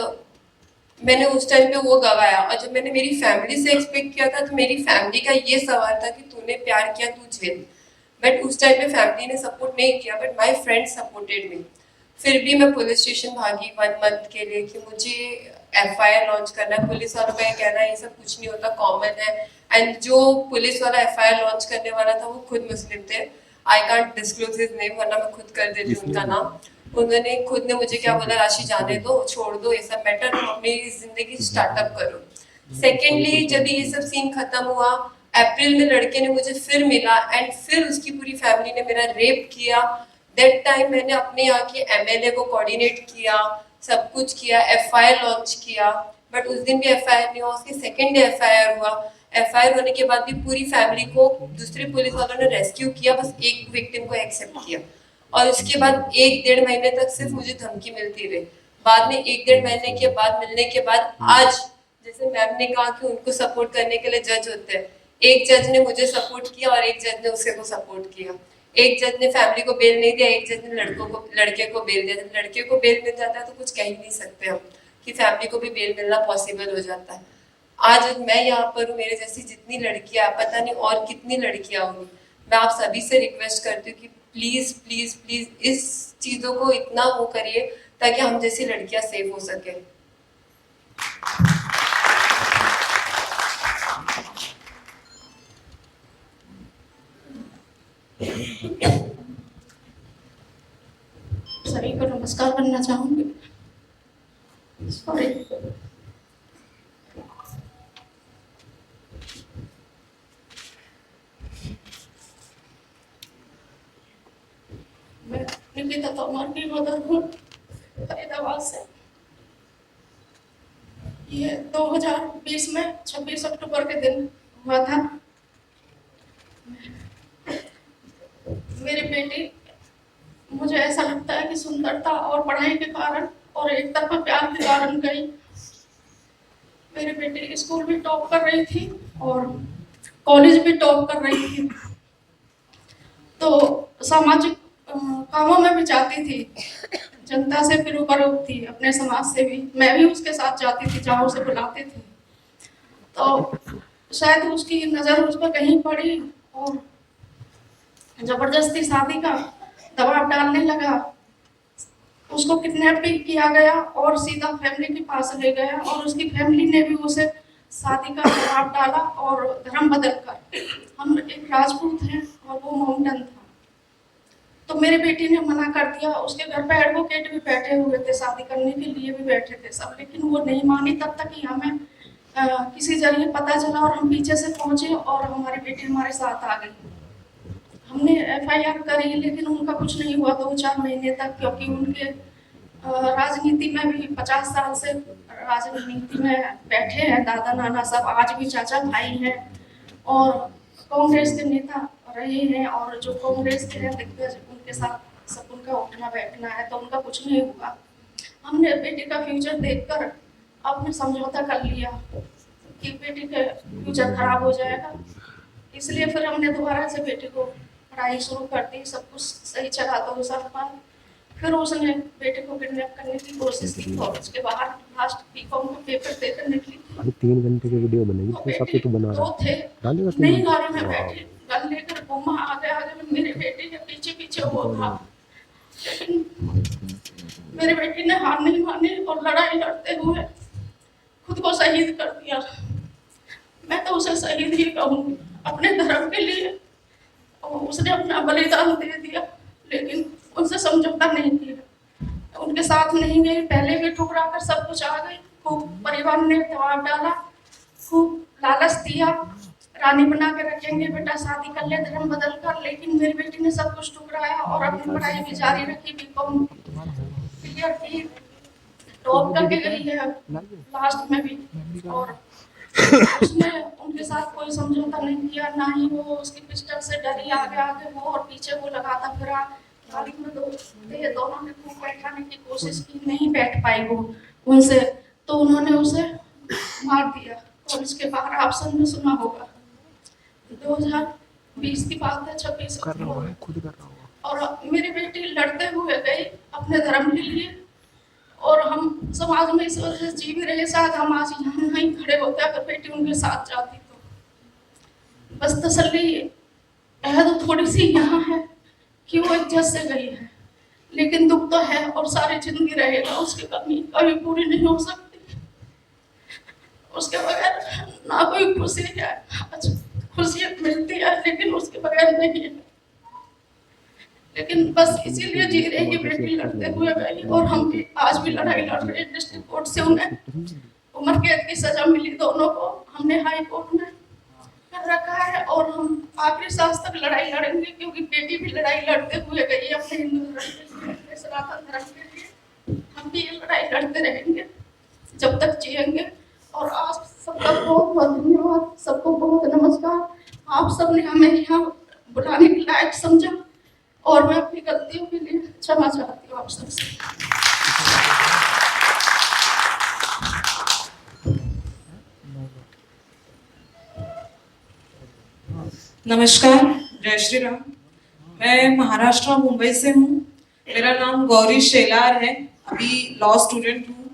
मैंने उस टाइम पे वो गवाया। और जब मैंने मेरी फैमिली से एक्सपेक्ट किया था तो मेरी फैमिली का ये सवाल था कि तूने प्यार किया, तू झेल। बट उस टाइम पे फैमिली ने सपोर्ट नहीं किया, but my friend supported me. फिर भी मैं पुलिस स्टेशन भागी 1 month के लिए कि मुझे FIR लॉन्च करना है। पुलिस वालों का ये कहना है ये सब कुछ नहीं होता, कॉमन है। एंड जो पुलिस वाला FIR लॉन्च करने वाला था वो खुद मुस्लिम थे। I can't disclose his name, वरना मैं खुद कर देती हूँ उनका नाम। उन्होंने खुद ने मुझे क्या बोला, राशि जाने दो, छोड़ दो ये सब मैटर, तुम अपनी जिंदगी स्टार्टअप करो। सेकेंडली जब ये सब सीन खत्म हुआ, अप्रैल में लड़के ने मुझे फिर मिला एंड फिर उसकी पूरी फैमिली ने मेरा रेप किया। दैट टाइम मैंने अपने यहाँ के MLA को कोऑर्डिनेट किया, सब कुछ किया, FIR लॉन्च किया। बट उस दिन भी FIR नहीं हुआ, उसके सेकेंड डे FIR हुआ। FIR होने के बाद भी पूरी फैमिली को दूसरे पुलिस वालों ने रेस्क्यू किया, बस एक विक्टिम को एक्सेप्ट किया। और उसके बाद 1-1.5 महीने तक सिर्फ मुझे धमकी मिलती रही। बाद में 1-1.5 महीने के बाद मिलने के बाद आज, जैसे मैम ने कहा कि उनको सपोर्ट करने के लिए जज होते हैं, एक जज ने मुझे सपोर्ट किया और एक जज ने उसके को सपोर्ट किया। एक जज ने फैमिली को बेल नहीं दिया, एक जज ने लड़के को बेल दिया। जब लड़के को बेल मिल जाता है तो कुछ कह ही नहीं सकते हम, कि फैमिली को भी बेल मिलना पॉसिबल हो जाता है। आज मैं यहाँ पर हूँ, मेरे जैसी जितनी लड़कियां, पता नहीं और कितनी लड़कियां होंगी। मैं आप सभी से रिक्वेस्ट करती हूँ कि प्लीज प्लीज प्लीज इस चीजों को इतना वो करिए ताकि हम जैसी लड़कियां सेफ हो सके। सभी को नमस्कार करना चाहूंगी। सॉरी, मैं निकिता तोमर की मदर हूँ फरीदाबाद से। ये 2020 में 26 अक्टूबर के दिन हुआ था। मेरी बेटी, मुझे ऐसा लगता है कि सुंदरता और पढ़ाई के कारण और एक तरफा प्यार के कारण गई। मेरी बेटी स्कूल भी टॉप कर रही थी और कॉलेज भी टॉप कर रही थी, तो सामाजिक कामों में भी जाती थी, जनता से भी रूबरू थी, अपने समाज से भी। मैं भी उसके साथ जाती थी जहाँ उसे बुलाते थे। तो शायद उसकी नज़र उस पर कहीं पड़ी और जबरदस्ती शादी का दबाव डालने लगा। उसको किडनैप भी किया गया और सीधा फैमिली के पास ले गया और उसकी फैमिली ने भी उसे शादी का दबाव डाला और धर्म बदल कर, हम एक राजपूत हैं और वो मोमडन था, तो मेरी बेटी ने मना कर दिया। उसके घर पे एडवोकेट भी बैठे हुए थे, शादी करने के लिए भी बैठे थे सब, लेकिन वो नहीं मानी। तब तक कि हमें किसी जरिए पता चला और हम पीछे से पहुंचे और हमारी बेटी हमारे साथ आ गई। हमने FIR करी लेकिन उनका कुछ नहीं हुआ 2-4 महीने तक, क्योंकि उनके राजनीति में भी 50 साल से राजनीति में बैठे हैं, दादा नाना सब, आज भी चाचा भाई हैं और कांग्रेस के नेता रहे हैं। और जो कांग्रेस के हैं दिग्गज, उनके साथ सब उनका उठना बैठना है, तो उनका कुछ नहीं हुआ। हमने बेटी का फ्यूचर देखकर अपने समझौता कर लिया कि बेटी का फ्यूचर खराब हो जाएगा, इसलिए फिर हमने दोबारा से बेटी को पढ़ाई शुरू कर दी। सब कुछ सही चला 2 साल बाद फिर उसने बेटे को किडनैप करने की कोशिश की और उसके बाहर लास्ट बीकॉम का पेपर देकर निकली थी। अभी 3 घंटे की वीडियो बनेगी तो उसके हिसाब से बेटी तू बना रहा दो थे, है डालेगा नई गाड़ी में बैठे, गन लेकर घूमा आगे में मेरे बेटे के पीछे पीछे वो था, लेकिन मेरे बेटी ने हार नहीं मानी और लड़ाई लड़ते हुए खुद को शहीद कर दिया। मैं तो उसे शहीद ही कहूँगी अपने धर्म के लिए। और उसने अपना बलिदान दे दिया, लेकिन उनसे समझौता नहीं किया, उनके साथ नहीं गई। पहले भी ठुकरा कर सब कुछ आ गई। खूब परिवार ने दबाव डाला, खूब लालच दिया, रानी बना के रखेंगे बेटा, शादी कर ले धर्म बदल कर, लेकिन मेरी बेटी ने सब कुछ ठुकराया और अपनी पढ़ाई भी जारी रखी। बीकॉम क्लियर की, टॉप करके गई है लास्ट में भी। और उसने उनके साथ कोई समझौता नहीं किया, ना ही वो उसकी पिस्टल से डरी। आगे आगे वो और पीछे वो लगाता फिरा। गाड़ी में दोनों ने खूब बैठाने की कोशिश की, नहीं बैठ पाई वो उनसे, तो उन्होंने उसे मार दिया। और इसके बाद आप सबने सुना होगा 2020 की बात है, 26 और मेरी बेटी लड़ते हुए गई अपने धर्म के लिए। और हम समाज में इस वजह से जी भी रहे, शायद हम आज यहाँ नहीं खड़े होते अगर बेटी उनके साथ जाती तो। बस तसल्ली है तो थोड़ी सी यहाँ है कि वो इज्जत से गई है, लेकिन दुख तो है और सारी जिंदगी रहेगा। उसकी कमी कभी पूरी नहीं हो सकती, उसके बगैर ना कोई खुशी है। आज खुशी मिलती है लेकिन उसके बगैर नहीं है। लेकिन बस इसीलिए जी रहे कि बेटी लड़ते हुए गई और हम भी आज भी लड़ाई लड़ रहे हैं। डिस्ट्रिक्ट कोर्ट से उन्हें उम्र कैद की सजा मिली दोनों को, हमने हाई कोर्ट में कर रखा है और हम आखिरी सांस तक लड़ाई लड़ेंगे, क्योंकि बेटी भी लड़ाई लड़ते हुए गई है अपने हिंदू धर्म के लिए, अपने सनातन धर्म के लिए। हम भी ये लड़ाई लड़ते रहेंगे जब तक जिएंगे। और आज सबका बहुत बहुत धन्यवाद, सबको बहुत नमस्कार। आप सबने हमें यहाँ बुलाने के लायक समझा और मैं अपनी गलतियों के लिए क्षमा चाहती हूँ आप सबसे। नमस्कार, जय श्री राम। मैं महाराष्ट्र मुंबई से हूँ। मेरा नाम गौरी शेलार है, अभी लॉ स्टूडेंट हूँ।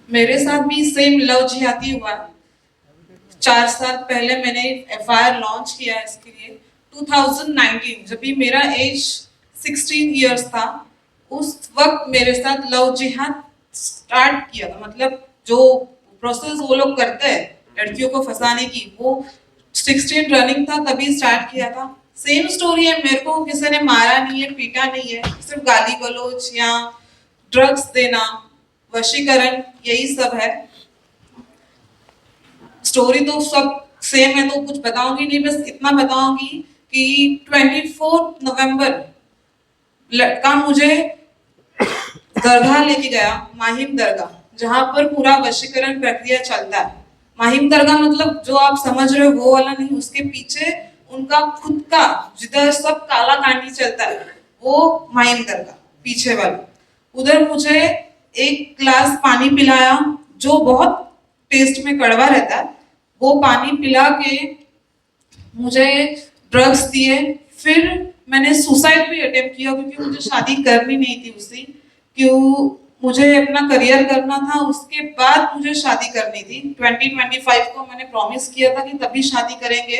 मेरे साथ भी सेम लव जिहादी हुआ। 4 साल पहले मैंने FIR लॉन्च किया इसके लिए 2019, जब भी मेरा एज 16 इयर्स था। उस वक्त मेरे साथ लव जिहाद स्टार्ट किया था। मतलब जो प्रोसेस वो लोग करते हैं लड़कियों को फंसाने की, वो 16 रनिंग था तभी स्टार्ट किया था। सेम स्टोरी है, मेरे को किसी ने मारा नहीं है, पीटा नहीं है, सिर्फ गाली गलौज या ड्रग्स देना, वशीकरण, यही सब है। स्टोरी तो सब सेम है तो कुछ बताऊंगी नहीं, बस इतना बताऊंगी कि 24 नवंबर लड़का मुझे दरगाह लेके गया, माहिम दरगाह, जहां पर पूरा वशीकरण प्रक्रिया चलता है। माहिम दरगाह मतलब जो आप समझ रहे हो वो वाला नहीं, उसके पीछे उनका खुद का जिधर सब काला कांडी चलता है वो माहिम दरगाह पीछे वाला। उधर मुझे एक ग्लास पानी पिलाया जो बहुत टेस्ट में कड़वा रहता है, वो पानी पिला के मुझे ड्रग्स दिए। फिर मैंने सुसाइड भी अटेम्प्ट किया क्योंकि मुझे शादी करनी नहीं थी उससे, क्यों मुझे अपना करियर करना था, उसके बाद मुझे शादी करनी थी। 2025 को मैंने प्रॉमिस किया था कि तभी शादी करेंगे,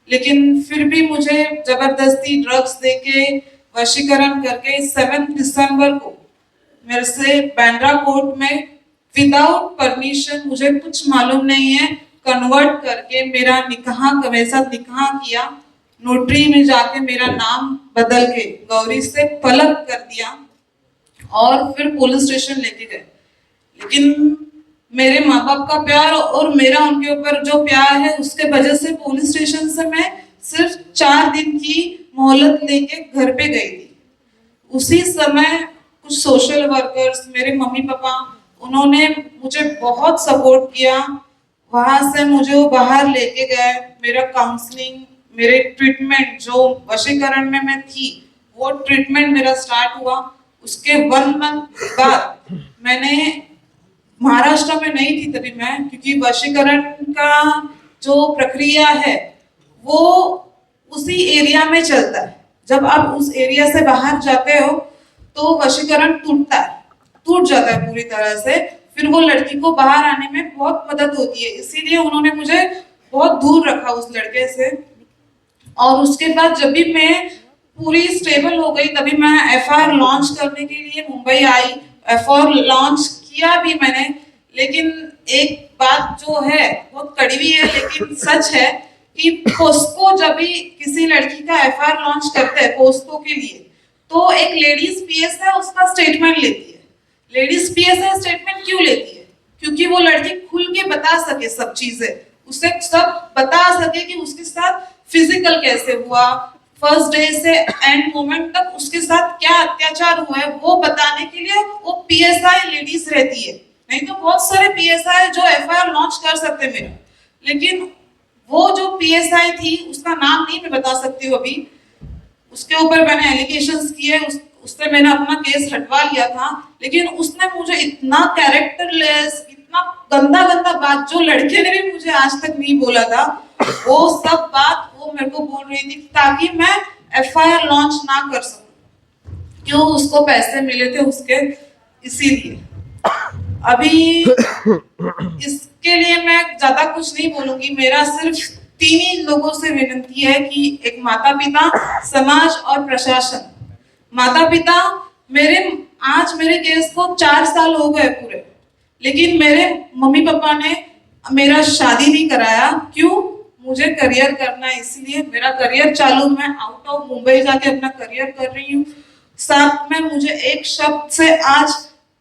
लेकिन फिर भी मुझे जबरदस्ती ड्रग्स देके वशीकरण करके 7 दिसंबर को मेरे से बांद्रा कोर्ट में विदाउट परमिशन, मुझे कुछ मालूम नहीं है, कन्वर्ट करके मेरा मेरे साथ निकाह किया। नोटरी में जाके मेरा नाम बदल के गौरी से पलक कर दिया और फिर पुलिस स्टेशन लेके गए। लेकिन मेरे माँ बाप का प्यार और मेरा उनके ऊपर जो प्यार है उसके वजह से पुलिस स्टेशन से मैं सिर्फ 4 दिन की मोहलत लेके घर पे गई थी। उसी समय कुछ सोशल वर्कर्स, मेरे मम्मी पापा, उन्होंने मुझे बहुत सपोर्ट किया। वहां से मुझे वो बाहर लेके गए, मेरा काउंसलिंग, मेरे ट्रीटमेंट, जो वशीकरण में मैं थी वो ट्रीटमेंट मेरा स्टार्ट हुआ। उसके 1 मंथ बाद मैंने महाराष्ट्र में नहीं थी तभी मैं, क्योंकि वशीकरण का जो प्रक्रिया है वो उसी एरिया में चलता है। जब आप उस एरिया से बाहर जाते हो तो वशीकरण टूट जाता है पूरी तरह से। फिर वो लड़की को बाहर आने में बहुत मदद होती है, इसीलिए उन्होंने मुझे बहुत दूर रखा उस लड़के से। और उसके बाद जब भी मैं पूरी स्टेबल हो गई तभी मैं एफआईआर लॉन्च करने के लिए मुंबई आई। एफआईआर लॉन्च किया भी मैंने, लेकिन एक बात जो है बहुत कड़वी है लेकिन सच है कि पोस्को जब भी किसी लड़की का एफआईआर लॉन्च करते हैं पोस्को के लिए, तो एक लेडीज पीएस है उसका स्टेटमेंट लेती है। लेडीज पीएस है स्टेटमेंट क्यों लेती है? क्योंकि वो लड़की खुल के बता सके सब चीजें, उसे सब बता सके कि उसके साथ फिजिकल कैसे हुआ, फर्स्ट डे से एंड मोमेंट तक उसके साथ क्या अत्याचार हुआ है, वो बताने के लिए वो पीएसआई लेडीज रहती है। नहीं तो बहुत सारे पीएसआई जो एफआईआर लॉन्च कर सकते मेरा, लेकिन वो जो पीएसआई थी उसका नाम नहीं मैं बता सकती हूँ अभी, उसके ऊपर मैंने एलिगेशंस किए, उससे मैंने अपना केस हटवा लिया था। लेकिन उसने मुझे इतना कैरेक्टरलेस, इतना गंदा गंदा बात जो लड़के ने भी मुझे आज तक नहीं बोला था, वो सब बात वो मेरे को बोल रही थी ताकि मैं एफआईआर लॉन्च ना कर सकूं। क्यों? उसको पैसे मिले थे उसके, इसीलिए। अभी इसके लिए मैं ज्यादा कुछ नहीं बोलूंगी। मेरा सिर्फ 3 ही लोगों से विनती है कि एक माता पिता, समाज और प्रशासन। माता पिता, आज मेरे केस को 4 साल हो गए पूरे, लेकिन मेरे मम्मी पापा ने मेरा शादी नहीं कराया। क्यों? मुझे करियर करना है, इसलिए मेरा करियर चालू, मैं आउट ऑफ मुंबई जाके अपना करियर कर रही हूँ। साथ में मुझे एक शब्द से आज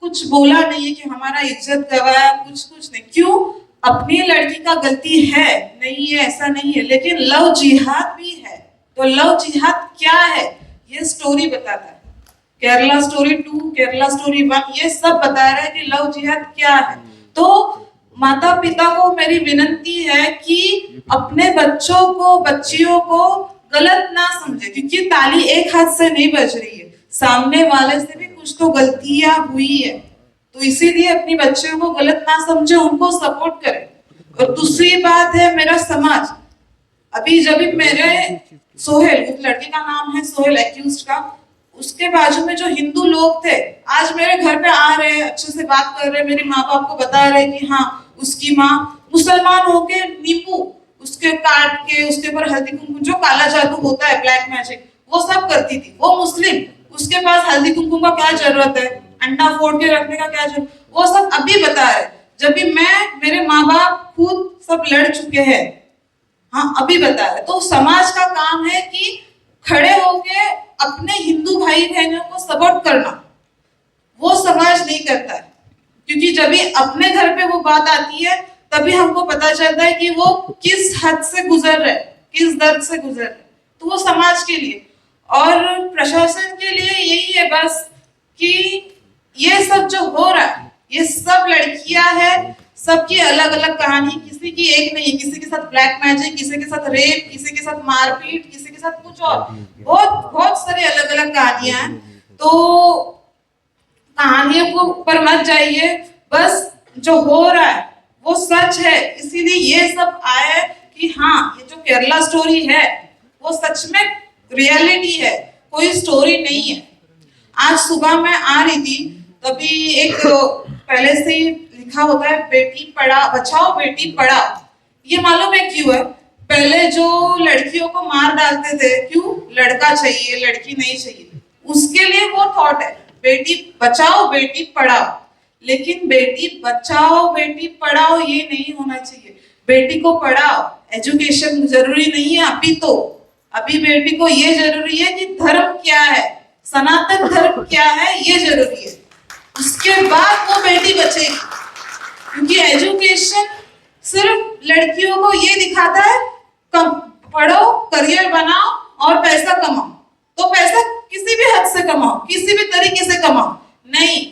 कुछ बोला नहीं है कि हमारा इज्जत गवाया, कुछ नहीं। क्यों? अपनी लड़की का गलती है नहीं है ऐसा नहीं है, लेकिन लव जिहाद भी है। तो लव जिहाद क्या है ये स्टोरी बताता है। केरला स्टोरी 2, केरला स्टोरी 1 ये सब बता रहा है कि लव जिहाद क्या है। तो माता पिता को मेरी विनती है कि अपने बच्चों को, बच्चियों को गलत ना समझे, क्योंकि ताली एक हाथ से नहीं बज रही है, सामने वाले से भी कुछ तो गलतियां हुई है। तो इसीलिए अपनी बच्चियों को गलत ना समझे, उनको सपोर्ट करें। और दूसरी बात है मेरा समाज। अभी जब भी मेरे सोहेल, उस लड़के का नाम है सोहेल एक्यूज्ड का, उसके बाजू में जो हिंदू लोग थे आज मेरे घर पे आ रहे हैं, अच्छे से बात कर रहे हैं, मेरे माँ बाप को बता रहे हैं कि हाँ उसकी माँ मुसलमान होके नींबू उसके काट के उसके ऊपर हल्दी कुमकुम, जो काला जादू होता है ब्लैक मैजिक, वो सब करती थी। वो मुस्लिम, उसके पास हल्दी कुमकुम का क्या जरूरत है, अंडा फोड़ के रखने का क्या जरूरत, वो सब अभी बता रहे। जब भी मेरे माँ बाप खुद सब लड़ चुके हैं, हाँ अभी बता रहे। तो समाज का काम है कि खड़े होके अपने हिंदू भाई बहनों को सपोर्ट करना। वो समाज नहीं करता है, क्योंकि जब भी अपने घर पे वो बात आती है तभी हमको पता चलता है कि वो किस हद से गुजर रहे, किस दर्द से गुजर रहे। तो वो समाज के लिए और प्रशासन के लिए यही है बस कि ये सब जो हो रहा है, ये सब लड़कियां हैं, सबकी अलग अलग कहानी, किसी की एक नहीं है। किसी के साथ ब्लैक मैजिक, किसी के साथ रेप, किसी के साथ मारपीट, किसी के साथ कुछ और, बहुत बहुत सारी अलग अलग कहानियां हैं। तो कहानियों को ऊपर मत जाइए, बस जो हो रहा है वो सच है। इसीलिए ये सब आया कि हाँ ये जो केरला स्टोरी है वो सच में रियलिटी है, कोई स्टोरी नहीं है। आज सुबह मैं आ रही थी तभी एक पहले से ही लिखा होता है बेटी बचाओ बेटी पढ़ाओ। ये मालूम है क्यों है? पहले जो लड़कियों को मार डालते थे, क्यों? लड़का चाहिए, लड़की नहीं चाहिए, उसके लिए वो थॉट है बेटी बचाओ बेटी पढ़ाओ। लेकिन बेटी बचाओ बेटी पढ़ाओ ये नहीं होना चाहिए। बेटी को पढ़ाओ, एजुकेशन जरूरी नहीं है अभी बेटी को ये जरूरी है कि धर्म क्या है, सनातन धर्म क्या है ये जरूरी है। उसके बाद वो बेटी बचेगी, क्योंकि एजुकेशन सिर्फ लड़कियों को ये दिखाता है पढ़ो, करियर बनाओ और पैसा कमाओ। तो पैसा किसी भी हद से कमाओ, किसी भी तरीके से कमाओ, नहीं।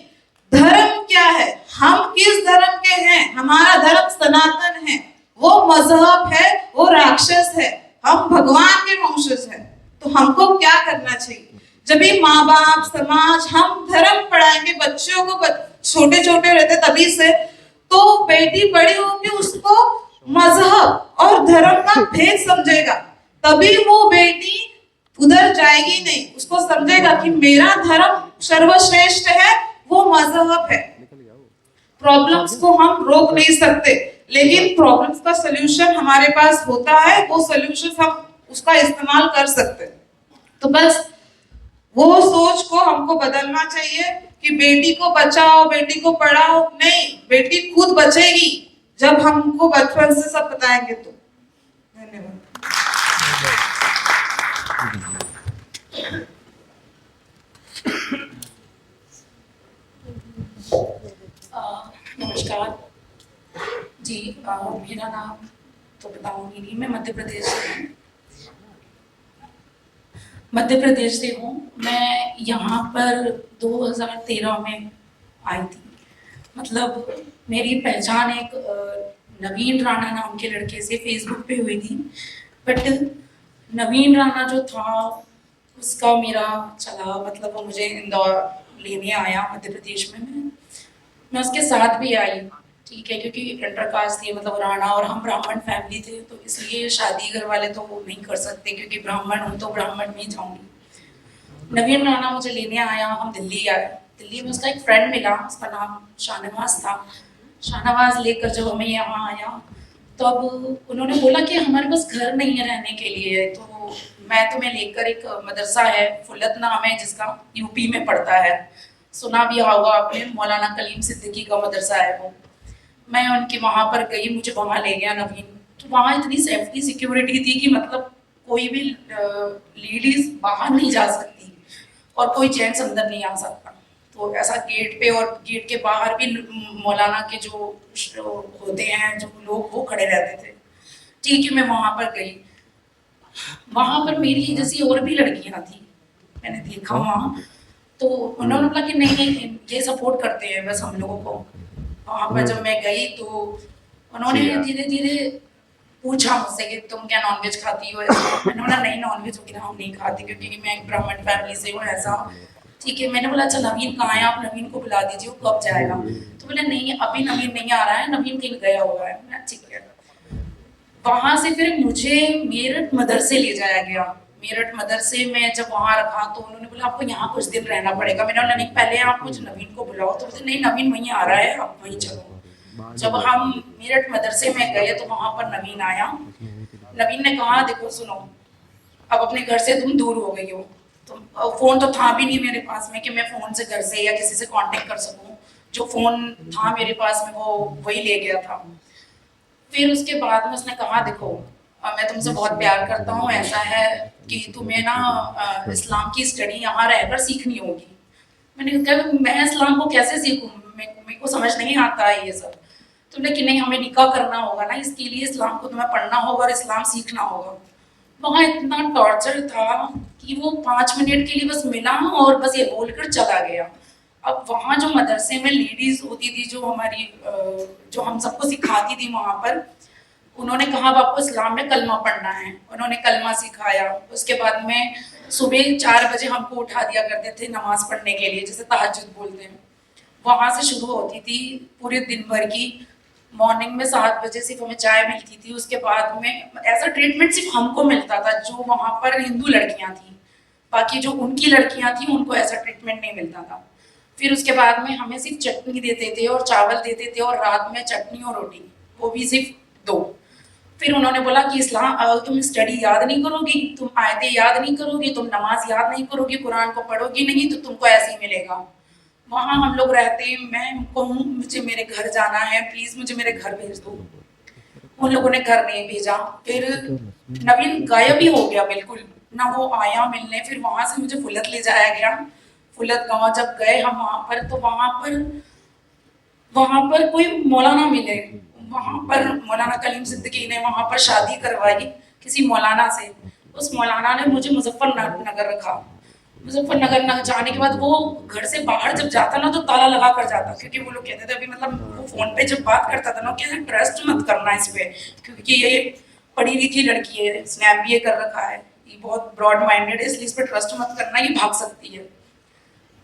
धर्म क्या है, हम किस धर्म के हैं? हमारा धर्म सनातन है, वो मजहब है, वो राक्षस है, हम भगवान के वंशज हैं। तो हमको क्या करना चाहिए? जब भी माँ बाप समाज हम धर्म पढ़ाएंगे बच्चों को, छोटे छोटे रहते तभी से, तो बेटी बड़ी होगी उसको मजहब और धर्म का भेद समझेगा, तभी वो बेटी उधर जाएगी नहीं। उसको समझेगा कि मेरा धर्म सर्वश्रेष्ठ है, वो मजहब है। प्रॉब्लम्स को हम रोक नहीं सकते, लेकिन प्रॉब्लम्स का सलूशन हमारे पास होता है, वो सलूशन हम उसका इस्तेमाल कर सकते हैं। तो बस वो सोच को हमको बदलना चाहिए कि बेटी को बचाओ, बेटी को पढ़ाओ, नहीं, बेटी खुद बचेगी जब हमको बचपन से सब बताएंगे तो। धन्यवाद। नमस्कार जी, मेरा नाम तो बताऊंगी नहीं, मैं मध्य प्रदेश से हूँ। मध्य प्रदेश से हूँ मैं। यहाँ पर 2013 में आई थी। मतलब मेरी पहचान एक नवीन राणा नाम के लड़के से फेसबुक पे हुई थी, बट नवीन राणा जो था उसका मेरा चला, मतलब वो मुझे इंदौर लेने आया मध्य प्रदेश में। मैं उसके साथ भी आई, ठीक है, क्योंकि इंटरकास्ट थी, मतलब राणा और हम ब्राह्मण फैमिली थे, तो इसलिए शादी घर वाले तो वो नहीं कर सकते, क्योंकि ब्राह्मण हूँ तो ब्राह्मण में ही जाऊँगी। नवीन राणा मुझे लेने आया, हम दिल्ली आए। दिल्ली में उसका एक फ्रेंड मिला, उसका नाम शाहनवाज था। शाहनवाज लेकर जब हमें यहाँ आया, तब उन्होंने बोला कि हमारे पास घर नहीं है रहने के लिए, तो मैं तुम्हें लेकर, एक मदरसा है फुल्लत नाम है जिसका, यूपी में पड़ता है, सुना भी होगा आपने, मौलाना कलीम सिद्दीकी का मदरसा है वो। मैं उनके वहाँ पर गई, मुझे वहाँ ले गया नवीन। तो वहाँ इतनी सेफ्टी सिक्योरिटी थी कि मतलब कोई भी लेडीज बाहर नहीं जा सकती और कोई जेंट्स अंदर नहीं आ सकता। तो ऐसा गेट पे, और गेट के बाहर भी मौलाना के जो होते हैं जो लोग, वो खड़े रहते थे। ठीक है, मैं वहाँ पर गई। वहाँ पर मेरी जैसी और भी लड़कियाँ थी, मैंने देखा वहाँ। तो उन्होंने बोला कि नहीं, ये सपोर्ट करते हैं बस हम लोगों को। वहाँ पर जब मैं गई तो उन्होंने धीरे धीरे पूछा मुझसे कि तुम क्या नॉनवेज खाती हो? मैंने बोला नहीं, नॉनवेज वगैरह हम नहीं खाते, क्योंकि मैं एक ब्राह्मण फैमिली से हूँ, ऐसा। ठीक है, मैंने बोला अच्छा नवीन कहाँ है, आप नवीन को बुला दीजिए, वो कब जाएगा? तो बोले नहीं, अभी नवीन नहीं आ रहा है, नवीन कहीं गया हुआ है। ठीक है। वहाँ से फिर मुझे मेरठ मदरसे ले जाया गया। मेरठ मदरसे में जब वहाँ रखा तो उन्होंने बोला आपको यहाँ कुछ दिन रहना पड़ेगा। मैंने बोला नहीं, पहले आप मुझे नवीन को बुलाओ। तो बोले नहीं, नवीन वहीं आ रहा है, आप वहीं चलो। जब हम मेरठ मदरसे में गए तो वहाँ पर नवीन आया। नवीन ने कहा देखो सुनो, अब अपने घर से तुम दूर हो गई हो, तो फोन तो था भी नहीं मेरे पास में कि मैं फोन से घर से या किसी से कांटेक्ट कर सकूं। जो फोन था मेरे पास में वो वही ले गया था। फिर उसके बाद में उसने कहा देखो मैं तुमसे बहुत प्यार करता हूँ, ऐसा है कि तुम्हें ना इस्लाम की स्टडी यहाँ रहकर सीखनी होगी। मैंने कहा मैं इस्लाम को कैसे सीखूं, मेरे को समझ नहीं आता है ये सब। तो बोले कि नहीं, हमें निकाह करना होगा ना, इसके लिए इस्लाम को तुम्हें पढ़ना होगा और इस्लाम सीखना होगा। वहाँ इतना टॉर्चर था कि वो 5 मिनट के लिए बस मिला और बस ये बोलकर चला गया। अब वहाँ जो मदरसे में लेडीज होती थी, जो हमारी जो हम सबको सिखाती थी वहाँ पर, उन्होंने कहा अब आपको इस्लाम में कलमा पढ़ना है। उन्होंने कलमा सिखाया। उसके बाद में सुबह 4 बजे हमको उठा दिया करते थे नमाज पढ़ने के लिए, जैसे तहज्जुद बोलते हैं। वहाँ से शुरू होती थी पूरे दिन भर की। मॉर्निंग में 7 बजे सिर्फ हमें चाय मिलती थी। उसके बाद में ऐसा ट्रीटमेंट सिर्फ हमको मिलता था जो वहाँ पर हिंदू लड़कियाँ थी, बाकी जो उनकी लड़कियाँ थी उनको ऐसा ट्रीटमेंट नहीं मिलता था। फिर उसके बाद में हमें सिर्फ चटनी देते थे और चावल देते थे, और रात में चटनी और रोटी, वो भी सिर्फ 2। फिर उन्होंने बोला कि इस्लाम तुम स्टडी याद नहीं करोगी, तुम आयतें याद नहीं करोगी, तुम नमाज याद नहीं करोगी, कुरान को पढ़ोगी नहीं, तो तुमको ऐसे ही मिलेगा। वहाँ हम लोग रहते, मैं कहूँ मुझे मेरे घर जाना है, प्लीज़ मुझे मेरे घर भेज दो। उन लोगों ने घर नहीं भेजा। फिर नवीन गायब ही हो गया बिल्कुल, ना वो आया मिलने। फिर वहाँ से मुझे फुल्लत ले जाया गया। फुल्लत गाँव जब गए हम वहाँ पर, तो वहाँ पर कोई मौलाना मिले। वहाँ पर मौलाना कलीम सिद्दीकी ने वहाँ पर शादी करवाई किसी मौलाना से। उस मौलाना ने मुझे मुजफ्फरनगर रखा। मुजफ्फरनगर जाने के बाद वो घर से बाहर जब जाता ना तो ताला लगा कर जाता, क्योंकि वो लोग कहते थे अभी, मतलब वो फोन पे जब बात करता था ना, कि ट्रस्ट मत करना इस पे, क्योंकि ये पढ़ी लिखी लड़की है, इसने MBA कर रखा है, ये बहुत ब्रॉड माइंडेड है, इसलिए इस पर ट्रस्ट मत करना, ये भाग सकती है।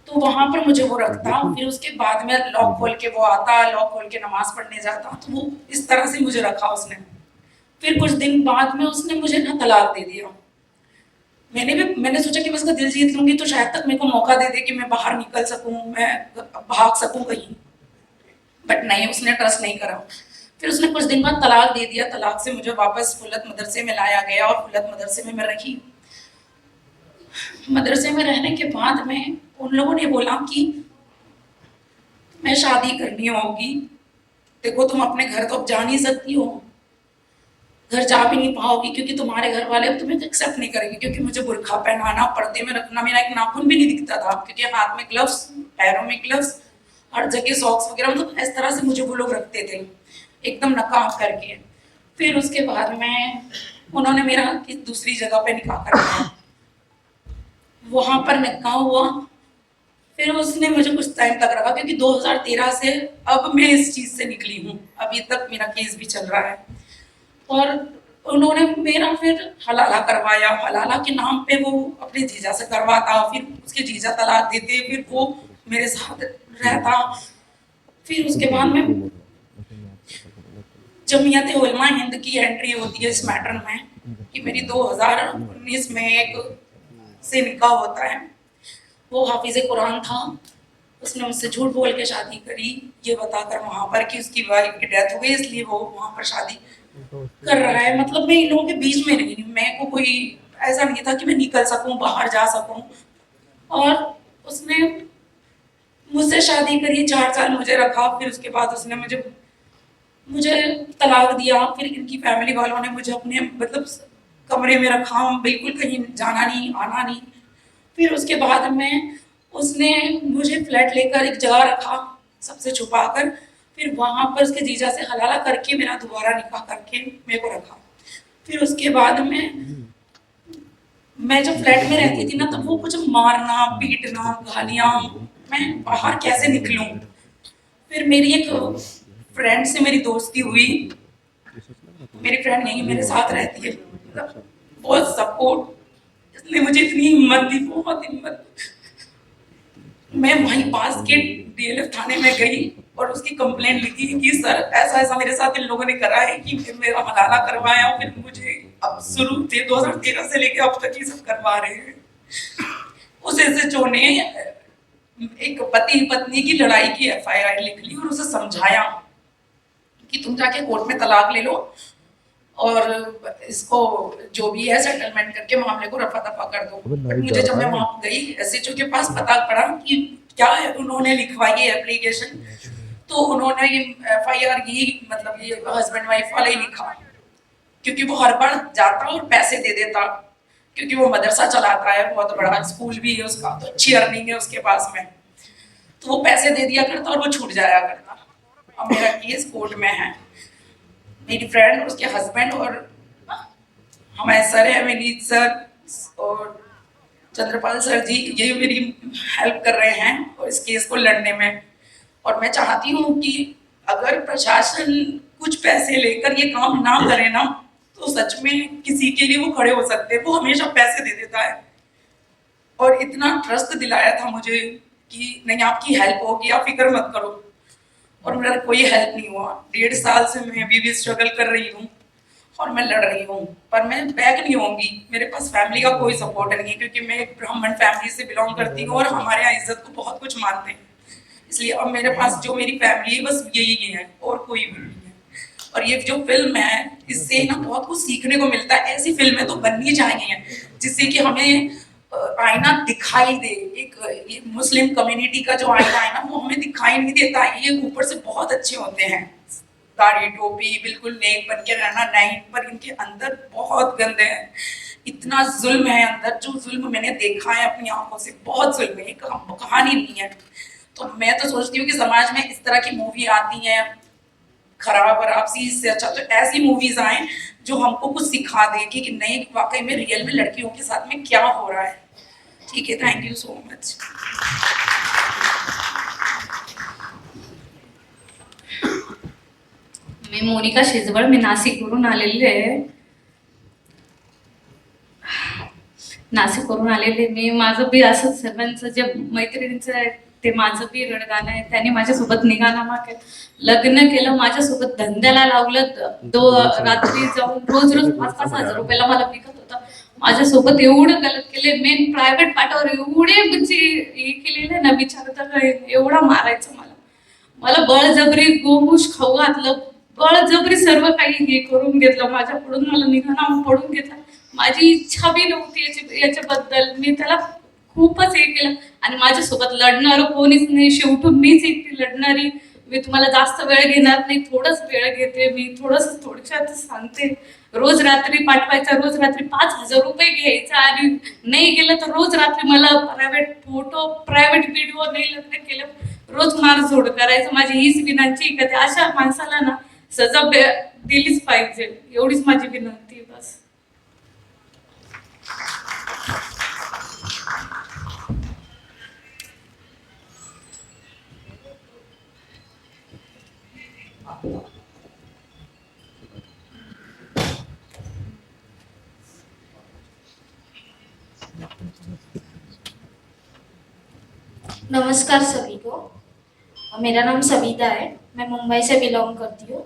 तो वहां पर मुझे वो रखता, फिर उसके बाद में लॉक खोल के वो आता, लॉक खोल के नमाज पढ़ने जाता, तो वो इस तरह से मुझे रखा उसने। फिर कुछ दिन बाद में उसने मुझे ना तलाक दे दिया। मैंने सोचा कि मैं उसका दिल जीत लूंगी तो शायद तक मेरे को मौका दे दे कि मैं बाहर निकल सकूं, मैं भाग सकूं कहीं, बट नहीं, उसने ट्रस्ट नहीं करा। फिर उसने कुछ दिन बाद तलाक दे दिया। तलाक से मुझे वापस फुलत मदरसे में लाया गया और फुलत मदरसे में मैं रही। मदरसे में रहने के बाद में उन लोगों ने बोला कि मैं शादी करनी होगी, देखो तुम अपने घर तो अब जा नहीं सकती हो, घर जा भी नहीं पाओगी क्योंकि तुम्हारे घर वाले अब तुम्हें एक्सेप्ट नहीं करेंगे, क्योंकि मुझे बुर्खा पहनाना, पर्दे में रखना, मेरा एक नाखून भी नहीं दिखता था क्योंकि हाथ में ग्लव्स, पैरों में ग्लव्स, हर जगह सॉक्स वगैरह, मतलब इस तरह से मुझे वो लोग रखते थे एकदम नकाब करके। फिर उसके बाद में उन्होंने मेरा दूसरी जगह पे निकाह करवाया, वहां पर निकाह हुआ। फिर उसने मुझे कुछ टाइम तक रखा क्योंकि 2013 से अब मैं इस चीज से निकली हूँ, अभी तक मेरा केस भी चल रहा है। और उन्होंने मेरा फिर हलाला करवाया, हलाला के नाम पे वो अपने जीजा से करवाता, फिर उसके जीजा तलाक देते, फिर वो मेरे साथ रहता। फिर उसके बाद में जमीयत उलमा हिंद की एंट्री होती है इस मैटर में कि मेरी 2019 में एक से निकाह होता है। वो हाफिज कुरान था, उसने मुझसे झूठ बोल के शादी करी, ये बताकर वहां पर कि उसकी वाइफ की डेथ हो गई इसलिए वो वहां पर शादी कर रहा है। मतलब मैं इन लोगों के बीच में नहीं, मैं को कोई ऐसा नहीं था कि मैं निकल सकूं, बाहर जा सकूं। और उसने मुझसे शादी करी, 4 साल मुझे रखा, फिर उसके बाद उसने मुझे तलाक दिया। फिर इनकी फैमिली वालों ने मुझे अपने मतलब कमरे में रखा, बिल्कुल कहीं जाना नहीं, आना नहीं। फिर उसके बाद में उसने मुझे फ्लैट लेकर एक जगह रखा सबसे छुपा कर, फिर वहां पर उसके जीजा से हलाला करके मेरा दोबारा निकाह करके मेरे को रखा। फिर उसके बाद में मैं जब फ्लैट में रहती थी ना, तब वो कुछ मारना, पीटना, गालियां, मैं बाहर कैसे निकलूं। फिर मेरी एक फ्रेंड से मेरी दोस्ती हुई, मेरी फ्रेंड यही मेरे साथ रहती है, मतलब बहुत सपोर्ट, इसने मुझे इतनी हिम्मत दी, बहुत हिम्मत। मैं वहीं पास के डीएलएफ थाने में गई और उसकी कंप्लेंट लिखी कि सर ऐसा ऐसा मेरे साथ इन लोगों ने करा है कि मेरा हलाला करवाया, फिर मुझे अब शुरू से 2013 से लेकर अब तक ये सब करवा रहे हैं। उस एसएचओ ने एक पति पत्नी की लड़ाई की एफआईआर लिख ली और उसे समझाया कि तुम जाके कोर्ट में तलाक ले लो और इसको जो भी है सेटलमेंट करके मामले को रफा दफा कर दो। बट मुझे जब मैं वहां गई एसएचओ के पास, पता पड़ा कि क्या है, उन्होंने लिखवाई है एप्लीकेशन, तो उन्होंने एफआईआर की मतलब ये हस्बैंड वाइफ वाला ही लिखा, क्योंकि वो हर बार जाता और पैसे दे देता, क्योंकि वो मदरसा चलाता है, बहुत बड़ा स्कूल भी है उसका, तो अच्छी अर्निंग है उसके पास में, तो वो पैसे दे दिया करता और वो छूट जाया करता। अब मेरा केस कोर्ट में है, मेरी फ्रेंड और उसके हस्बैंड और हमारे सर है, विनीत सर और चंद्रपाल सर जी, ये मेरी हेल्प कर रहे हैं और इस केस को लड़ने में। और मैं चाहती हूँ कि अगर प्रशासन कुछ पैसे लेकर ये काम ना करे ना, तो सच में किसी के लिए वो खड़े हो सकते हैं। वो हमेशा पैसे दे देता है और इतना ट्रस्ट दिलाया था मुझे कि नहीं आपकी हेल्प होगी, आप फिक्र मत करो, और मेरा कोई हेल्प नहीं हुआ। 1.5 साल से मैं भी स्ट्रगल कर रही हूँ और मैं लड़ रही हूँ, पर मैं बैक नहीं होंगी। मेरे पास फैमिली का कोई सपोर्ट नहीं है क्योंकि मैं एक ब्राह्मण फैमिली से बिलोंग करती हूँ और हमारे यहाँ इज्जत को बहुत कुछ मानते हैं, इसलिए अब मेरे पास जो मेरी फैमिली है बस यही है और कोई भी नहीं है। और ये जो फिल्म है इससे ना बहुत कुछ सीखने को मिलता है। ऐसी फिल्में तो बननी चाहिए जिससे कि हमें आईना दिखाई दे। एक ये मुस्लिम कम्युनिटी का जो आईना है ना, वो हमें दिखाई नहीं देता। ये ऊपर से बहुत अच्छे होते हैं, दाढ़ी टोपी बिल्कुल नेक बन के रहना नहीं, पर इनके अंदर बहुत गंदे हैं। इतना जुल्म है अंदर, जो जुल्म मैंने देखा है अपनी आंखों से, बहुत जुल्म है, कहानी नहीं है। तो मैं तो सोचती हूँ कि समाज में इस तरह की मूवी आती हैं खराब और आपसी, इससे अच्छा तो ऐसी मूवीज आए जो हमको कुछ सिखा दे कि नहीं वाकई में रियल में लड़कियों के साथ में क्या हो रहा है। ठीक है, थैंक यू सो मच। मी मोनिका शिजवळ, मी नाशिकवरून आलेली आहे। नाशिकवरून आलेले मी. माझं बी असं सर्वांचं जे मैत्रिणींचं आहे ते माझं बी रडगाणं आहे. त्यांनी माझ्यासोबत निघानामा केलं, लग्न केलं, माझ्यासोबत धंद्याला लावलं. रात्री जाऊन रोज 5-5 हजार रुपयाला मला विकत होता. माझ्यासोबत एवढं गलत केले, मेन प्रायव्हेट पाठावर एवढे म्हणजे हे केलेले ना, विचारता एवढा मारायचं मला बळजबरी गोमुष खाऊ घातलं, बळजबरी सर्व काही हे करून घेतलं माझ्याकडून. मला निघाना पडून घेतला. माझी इच्छा बी नव्हती याच्याबद्दल. मी त्याला खूपच हे केलं आणि माझ्यासोबत लढणारं कोणीच नाही. शेवटून मीच एकटी लढणारी. मी तुम्हाला जास्त वेळ घेणार नाही, थोडंच वेळ घेते. मी थोडक्यात सांगते. रोज रात्री पाठवायचा, रोज रात्री 5,000 रुपये घ्यायचा आणि नाही गेलं तर रोज रात्री मला प्रायव्हेट फोटो, प्रायव्हेट व्हिडिओ, नाही लग्न केलं रोज मारझोड करायचं. माझी हीच विनंती का त्या अशा माणसाला ना सजा दिलीच पाहिजे, एवढीच माझी विनंती आहे बस. नमस्कार सभी को, मेरा नाम सविता है, मैं मुंबई से बिलोंग करती हूँ.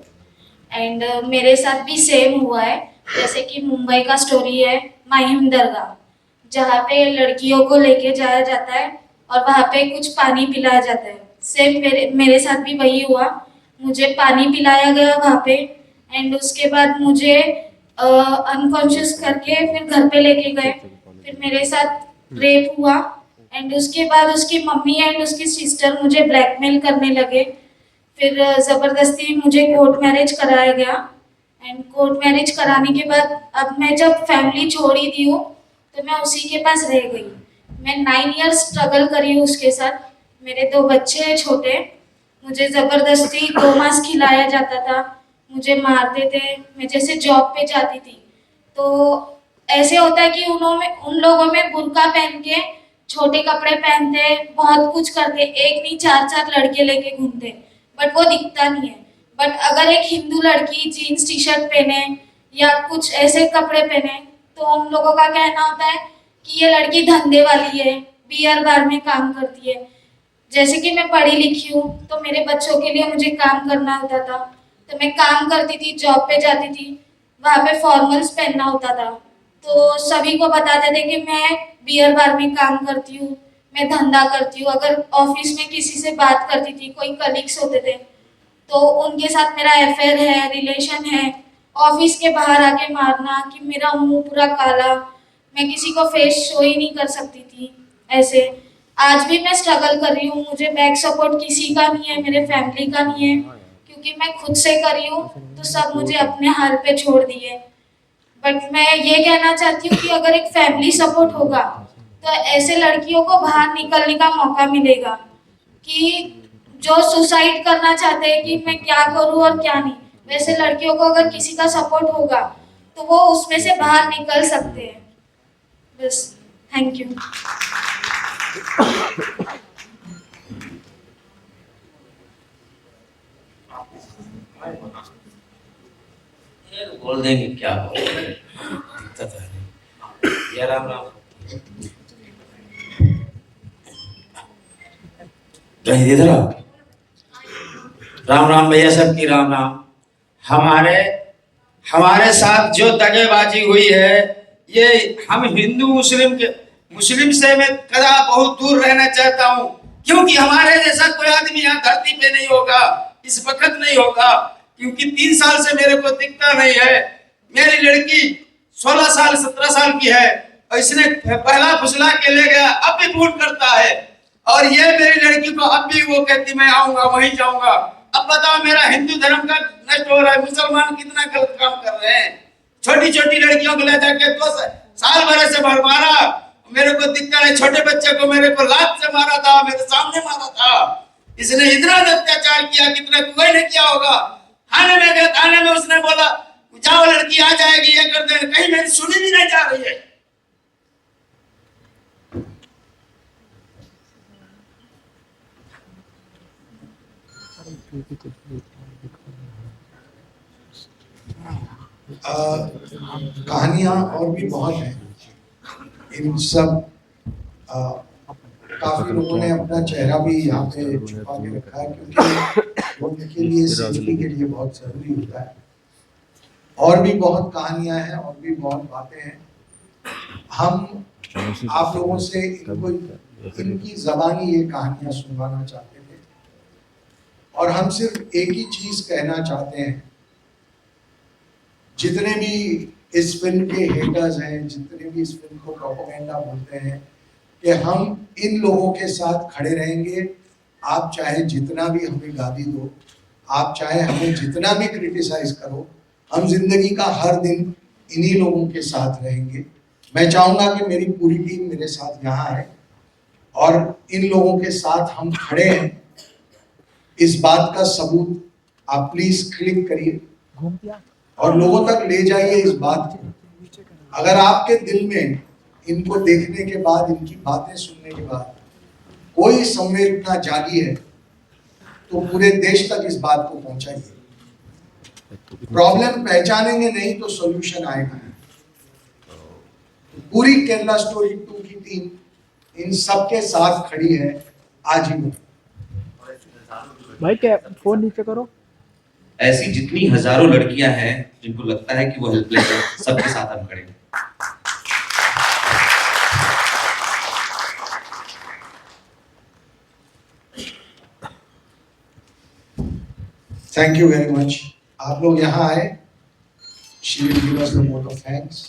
एंड मेरे साथ भी सेम हुआ है. जैसे कि मुंबई का स्टोरी है माहिम दरगाह, जहाँ पे लड़कियों को लेके जाया जाता है और वहाँ पे कुछ पानी पिलाया जाता है. सेम मेरे साथ भी वही हुआ. मुझे पानी पिलाया गया वहाँ पे एंड उसके बाद मुझे अनकॉन्शियस करके फिर घर पे लेके गए. फिर मेरे साथ रेप हुआ एंड उसके बाद उसकी मम्मी एंड उसकी सिस्टर मुझे ब्लैकमेल करने लगे. फिर ज़बरदस्ती मुझे कोर्ट मैरिज कराया गया एंड कोर्ट मैरिज कराने के बाद अब मैं जब फैमिली छोड़ ही दी हूँ तो मैं उसी के पास रह गई. मैं 9 इयर्स स्ट्रगल करी हूँ उसके साथ. मेरे 2 बच्चे हैं छोटे. मुझे ज़बरदस्ती 2 मास खिलाया जाता था, मुझे मारते थे. मैं जैसे जॉब पे जाती थी तो ऐसे होता है कि उन लोगों में बुर्का पहन के छोटे कपड़े पहनते, बहुत कुछ करते, एक नहीं 4-4 लड़के लेके घूमते, बट वो दिखता नहीं है. बट अगर एक हिंदू लड़की जीन्स टी शर्ट पहने या कुछ ऐसे कपड़े पहने तो उन लोगों का कहना होता है कि ये लड़की धंधे वाली है, बियर बार में काम करती है. जैसे कि मैं पढ़ी लिखी हूँ तो मेरे बच्चों के लिए मुझे काम करना होता था, तो मैं काम करती थी, जॉब पे जाती थी, वहाँ पे फॉर्मल्स पहनना होता था. तो सभी को बताते थे कि मैं बियर बार में काम करती हूँ, मैं धंधा करती हूँ. अगर ऑफिस में किसी से बात करती थी, कोई कलीग्स होते थे तो उनके साथ मेरा अफेयर है, रिलेशन है. ऑफिस के बाहर आके मारना कि मेरा मुंह पूरा काला, मैं किसी को फेस शो ही नहीं कर सकती थी. ऐसे आज भी मैं स्ट्रगल कर रही हूँ. मुझे बैक सपोर्ट किसी का नहीं है, मेरे फैमिली का नहीं है, क्योंकि मैं खुद से करी हूँ तो सब मुझे अपने हाल पे छोड़ दिए. बट मैं ये कहना चाहती हूँ कि अगर एक फैमिली सपोर्ट होगा तो ऐसे लड़कियों को बाहर निकलने का मौका मिलेगा. कि जो सुसाइड करना चाहते हैं कि मैं क्या करूँ और क्या नहीं, वैसे लड़कियों को अगर किसी का सपोर्ट होगा तो वो उसमें से बाहर निकल सकते हैं. बस, थैंक यू. बोल देंगे क्या बोल दिक्कत है. या राम राम. कहीं इधर आओ. राम राम भैया, सबकी राम राम. हमारे साथ जो दगेबाजी हुई है, ये हम हिंदू मुस्लिम से मैं कदा बहुत दूर रहना चाहता हूँ, क्योंकि हमारे जैसा कोई आदमी यहाँ धरती पे नहीं होगा, इस वक्त नहीं होगा. क्योंकि 3 साल से मेरे को दिखता नहीं है. मेरी लड़की 16 साल 17 साल की है और इसने पहला फुसला के ले गया, अब भी फोन करता है. और ये मेरी लड़की को अब भी वो कहती मैं आऊंगा, वहीं जाऊंगा. अब बताओ, मेरा हिंदू धर्म का नष्ट हो रहा है. मुसलमान कितना गलत काम कर रहे हैं. छोटी छोटी लड़कियों को ले जाके 2 साल भर से मारा. मेरे को दिखता है, छोटे बच्चे को मेरे को लात से मारा था, मेरे सामने मारा था. इसने इतना अत्याचार किया, कितना कोई नहीं किया होगा. थाने में गया, थाने में उसने बोला जाओ लड़की आ जाएगी, ये कर दे. कहीं मेरी सुनी भी नहीं जा रही है. कहानियां और भी बहुत हैं. इन सब काफी लोगों ने अपना चेहरा भी यहाँ पे छुपा के रखा है, क्योंकि उनके लिए सेफ्टी के लिए बहुत जरूरी होता है। और भी बहुत कहानियां हैं और भी बहुत बातें हैं। हम आप लोगों से इनको इनकी जबानी ये कहानियां सुनवाना चाहते थे, और हम सिर्फ एक ही चीज कहना चाहते हैं, जितने भी इस फिल्म के हेटर्स हैं, जितने भी इस फिल्म को प्रोपेगेंडा बोलते हैं, कि हम इन लोगों के साथ खड़े रहेंगे। आप चाहे जितना भी हमें गाली दो, आप चाहे हमें जितना भी क्रिटिसाइज करो, हम जिंदगी का हर दिन इन्हीं लोगों के साथ रहेंगे। मैं चाहूंगा कि मेरी पूरी टीम मेरे साथ यहाँ है और इन लोगों के साथ हम खड़े हैं। इस बात का सबूत आप प्लीज क्लिक करिए और लोगों तक ले जाइए इस बात को। अगर आपके दिल में इनको देखने के बाद, इनकी बातें सुनने के बाद कोई संवेदना जागी है, तो पूरे देश तक इस बात को पहुंचाइए। प्रॉब्लम पहचानेंगे नहीं तो सॉल्यूशन आएगा। पूरी केरला स्टोरी 2 की टीम इन सबके साथ खड़ी है आजीवन। भाई क्या फोन नीचे करो। ऐसी जितनी हजारों लड़कियां हैं जिनको लगता है कि वो हेल्पलेस है, सबके साथ हम खड़े हैं। Thank you very much. आप लोग यहाँ आए, she will give us the vote of thanks.